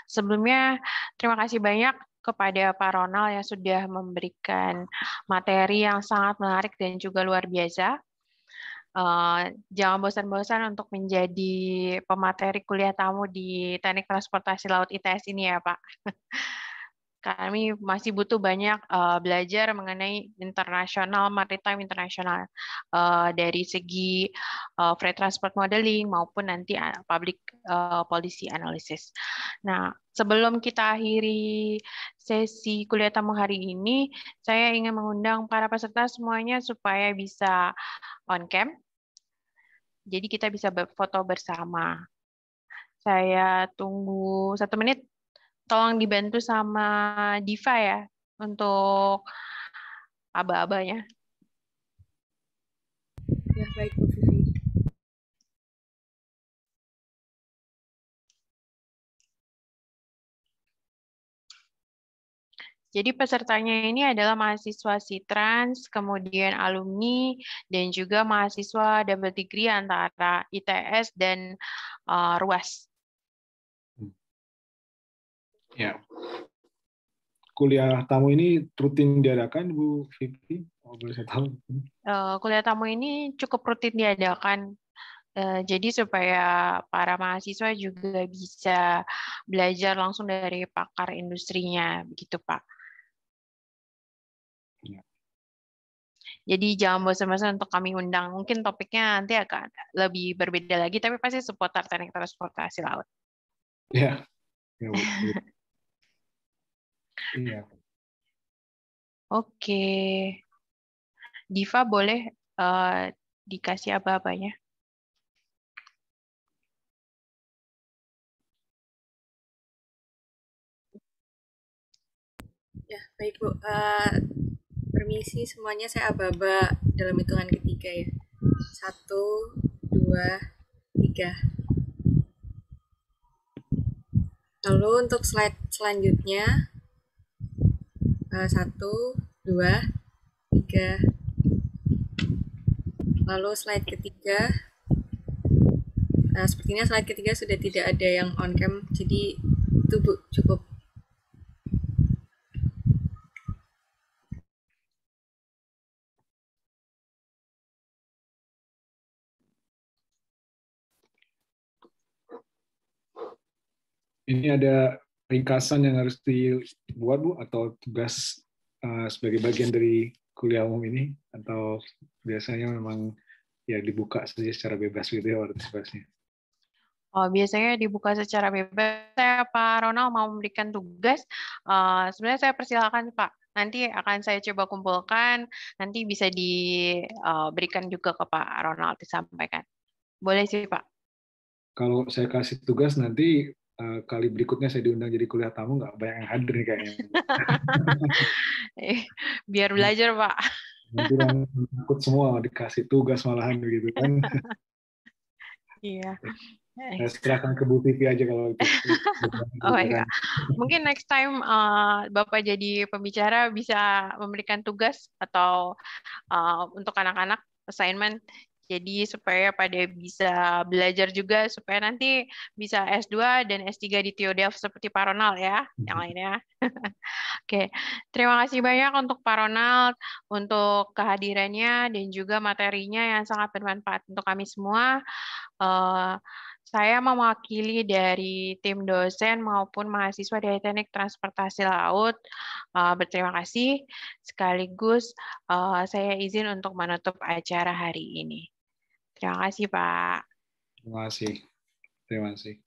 Sebelumnya, terima kasih banyak kepada Pak Ronald yang sudah memberikan materi yang sangat menarik dan juga luar biasa. Jangan bosan-bosan untuk menjadi pemateri kuliah tamu di Teknik Transportasi Laut ITS ini ya, Pak. Kami masih butuh banyak belajar mengenai internasional, maritime internasional, dari segi freight transport modeling maupun nanti public policy analysis. Nah, sebelum kita akhiri sesi kuliah tamu hari ini, saya ingin mengundang para peserta semuanya supaya bisa on cam. Jadi kita bisa foto bersama. Saya tunggu 1 menit. Tolong dibantu sama Diva ya untuk aba-abanya. Ya, baik Bu Vivi. Jadi pesertanya ini adalah mahasiswa Sitrans, kemudian alumni, dan juga mahasiswa double degree antara ITS dan RUAS. Ya. Kuliah tamu ini rutin diadakan, Bu Vivi? Oh, boleh saya tahu? Kuliah tamu ini cukup rutin diadakan. Jadi supaya para mahasiswa juga bisa belajar langsung dari pakar industrinya, begitu Pak. Ya. Jadi jangan bosan-bosan untuk kami undang. Mungkin topiknya nanti akan lebih berbeda lagi, tapi pasti seputar teknik transportasi laut. Ya. Ya, Bu. Iya. Oke. Diva boleh dikasih apa-apanya? Ya, baik Bu. Permisi semuanya, saya aba-aba dalam hitungan ketiga ya. 1, 2, 3. Lalu untuk slide selanjutnya 1, 2, 3. Lalu slide ketiga, sepertinya slide ketiga sudah tidak ada yang on cam, jadi itu Bu, cukup. Ini ada ringkasan yang harus dibuat, Bu, atau tugas sebagai bagian dari kuliah umum ini, atau biasanya memang ya dibuka saja secara bebas gitu ya partisipasinya? Oh, biasanya dibuka secara bebas. Saya Pak Ronald mau memberikan tugas. Sebenarnya saya persilakan Pak. Nanti akan saya coba kumpulkan. Nanti bisa diberikan juga ke Pak Ronald disampaikan. Boleh sih Pak. Kalau saya kasih tugas nanti kali berikutnya saya diundang jadi kuliah tamu, nggak banyak yang hadir nih kayaknya. Biar belajar Pak. Nanti yang takut semua dikasih tugas malahan begitu kan. Iya. Saya serahkan ke Bu Vivi aja kalau itu. Oh iya, mungkin next time Bapak jadi pembicara bisa memberikan tugas atau untuk anak-anak assignment. Jadi supaya pada bisa belajar juga supaya nanti bisa S2 dan S3 di TUDF seperti Pak Ronald ya, yang lainnya. Oke, terima kasih banyak untuk Pak Ronald untuk kehadirannya dan juga materinya yang sangat bermanfaat untuk kami semua. Saya mewakili dari tim dosen maupun mahasiswa dari Teknik Transportasi Laut. Berterima kasih. Sekaligus saya izin untuk menutup acara hari ini. Terima kasih, Pak. Terima kasih. Terima kasih.